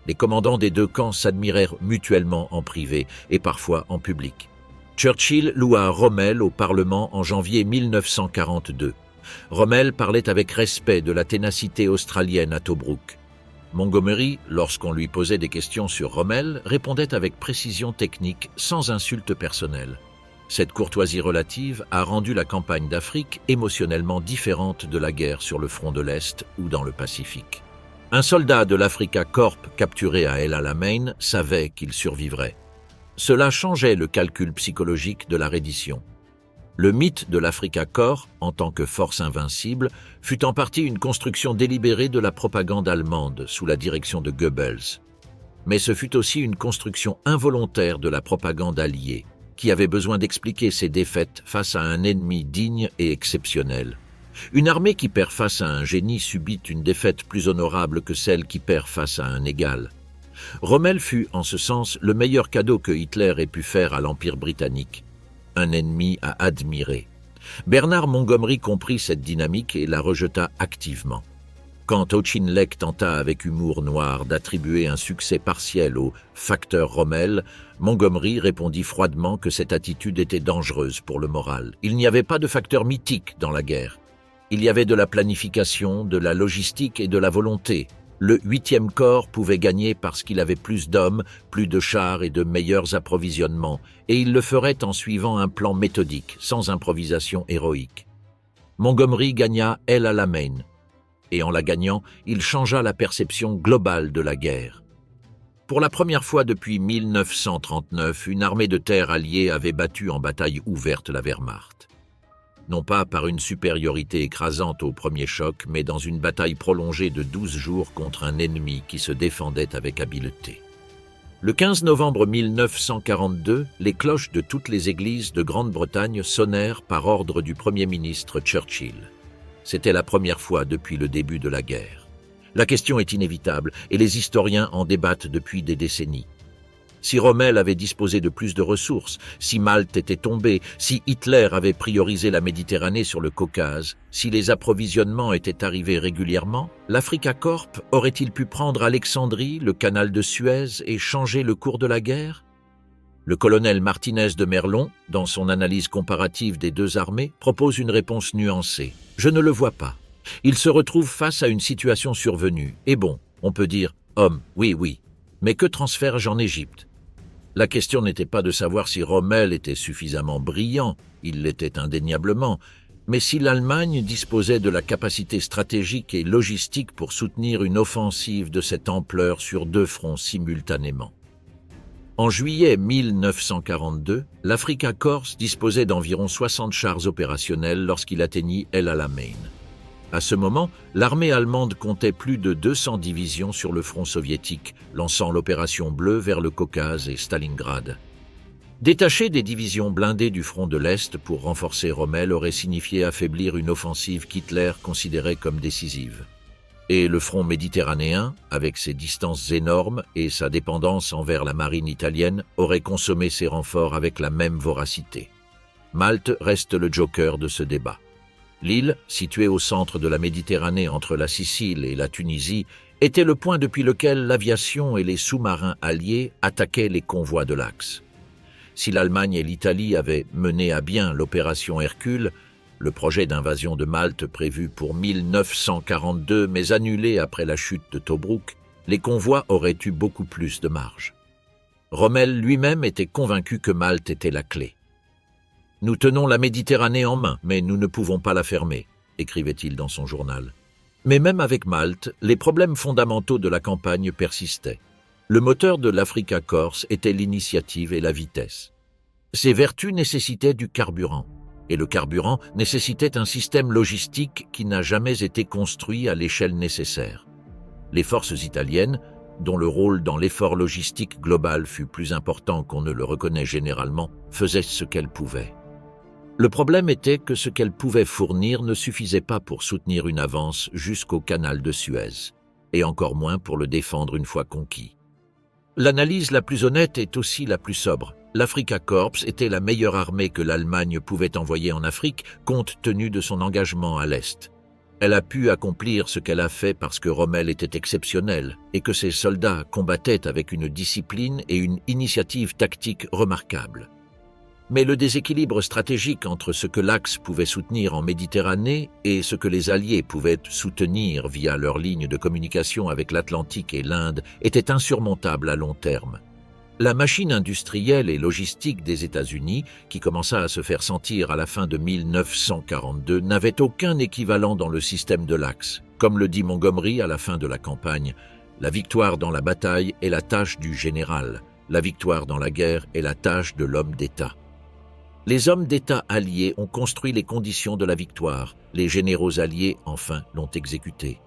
Les commandants des deux camps s'admirèrent mutuellement en privé et parfois en public. Churchill loua Rommel au Parlement en janvier 1942. Rommel parlait avec respect de la ténacité australienne à Tobrouk. Montgomery, lorsqu'on lui posait des questions sur Rommel, répondait avec précision technique, sans insulte personnelle. Cette courtoisie relative a rendu la campagne d'Afrique émotionnellement différente de la guerre sur le front de l'Est ou dans le Pacifique. Un soldat de l'Afrika Korps capturé à El Alamein savait qu'il survivrait. Cela changeait le calcul psychologique de la reddition. Le mythe de l'Afrika Korps, en tant que force invincible, fut en partie une construction délibérée de la propagande allemande sous la direction de Goebbels. Mais ce fut aussi une construction involontaire de la propagande alliée, qui avait besoin d'expliquer ses défaites face à un ennemi digne et exceptionnel. Une armée qui perd face à un génie subit une défaite plus honorable que celle qui perd face à un égal. Rommel fut, en ce sens, le meilleur cadeau que Hitler ait pu faire à l'Empire britannique. Un ennemi à admirer. Bernard Montgomery comprit cette dynamique et la rejeta activement. Quand Auchinleck tenta avec humour noir d'attribuer un succès partiel au « facteur Rommel », Montgomery répondit froidement que cette attitude était dangereuse pour le moral. Il n'y avait pas de facteur mythique dans la guerre. Il y avait de la planification, de la logistique et de la volonté. Le 8e corps pouvait gagner parce qu'il avait plus d'hommes, plus de chars et de meilleurs approvisionnements, et il le ferait en suivant un plan méthodique, sans improvisation héroïque. Montgomery gagna El Alamein, et en la gagnant, il changea la perception globale de la guerre. Pour la première fois depuis 1939, une armée de terre alliée avait battu en bataille ouverte la Wehrmacht. Non pas par une supériorité écrasante au premier choc, mais dans une bataille prolongée de 12 jours contre un ennemi qui se défendait avec habileté. Le 15 novembre 1942, les cloches de toutes les églises de Grande-Bretagne sonnèrent par ordre du Premier ministre Churchill. C'était la première fois depuis le début de la guerre. La question est inévitable et les historiens en débattent depuis des décennies. Si Rommel avait disposé de plus de ressources, si Malte était tombée, si Hitler avait priorisé la Méditerranée sur le Caucase, si les approvisionnements étaient arrivés régulièrement, l'Africa Corp aurait-il pu prendre Alexandrie, le canal de Suez et changer le cours de la guerre? Le colonel Martinez de Merlon, dans son analyse comparative des deux armées, propose une réponse nuancée. Je ne le vois pas. Il se retrouve face à une situation survenue. Et bon, on peut dire « homme, oui, mais que transfère-je en Égypte ?» La question n'était pas de savoir si Rommel était suffisamment brillant, il l'était indéniablement, mais si l'Allemagne disposait de la capacité stratégique et logistique pour soutenir une offensive de cette ampleur sur deux fronts simultanément. En juillet 1942, l'Africa Corps disposait d'environ 60 chars opérationnels lorsqu'il atteignit El Alamein. À ce moment, l'armée allemande comptait plus de 200 divisions sur le front soviétique, lançant l'opération Bleue vers le Caucase et Stalingrad. Détacher des divisions blindées du front de l'Est pour renforcer Rommel aurait signifié affaiblir une offensive qu'Hitler considérait comme décisive. Et le front méditerranéen, avec ses distances énormes et sa dépendance envers la marine italienne, aurait consommé ses renforts avec la même voracité. Malte reste le joker de ce débat. L'île, située au centre de la Méditerranée entre la Sicile et la Tunisie, était le point depuis lequel l'aviation et les sous-marins alliés attaquaient les convois de l'Axe. Si l'Allemagne et l'Italie avaient mené à bien l'opération Hercule, le projet d'invasion de Malte prévu pour 1942 mais annulé après la chute de Tobrouk, les convois auraient eu beaucoup plus de marge. Rommel lui-même était convaincu que Malte était la clé. « Nous tenons la Méditerranée en main, mais nous ne pouvons pas la fermer », écrivait-il dans son journal. Mais même avec Malte, les problèmes fondamentaux de la campagne persistaient. Le moteur de l'Africa Corps était l'initiative et la vitesse. Ces vertus nécessitaient du carburant. Et le carburant nécessitait un système logistique qui n'a jamais été construit à l'échelle nécessaire. Les forces italiennes, dont le rôle dans l'effort logistique global fut plus important qu'on ne le reconnaît généralement, faisaient ce qu'elles pouvaient. Le problème était que ce qu'elles pouvaient fournir ne suffisait pas pour soutenir une avance jusqu'au canal de Suez, et encore moins pour le défendre une fois conquis. L'analyse la plus honnête est aussi la plus sobre. L'Africa Corps était la meilleure armée que l'Allemagne pouvait envoyer en Afrique compte tenu de son engagement à l'Est. Elle a pu accomplir ce qu'elle a fait parce que Rommel était exceptionnel et que ses soldats combattaient avec une discipline et une initiative tactique remarquables. Mais le déséquilibre stratégique entre ce que l'Axe pouvait soutenir en Méditerranée et ce que les Alliés pouvaient soutenir via leurs lignes de communication avec l'Atlantique et l'Inde était insurmontable à long terme. La machine industrielle et logistique des États-Unis, qui commença à se faire sentir à la fin de 1942, n'avait aucun équivalent dans le système de l'Axe. Comme le dit Montgomery à la fin de la campagne, la victoire dans la bataille est la tâche du général, la victoire dans la guerre est la tâche de l'homme d'État. Les hommes d'État alliés ont construit les conditions de la victoire, les généraux alliés, enfin, l'ont exécutée.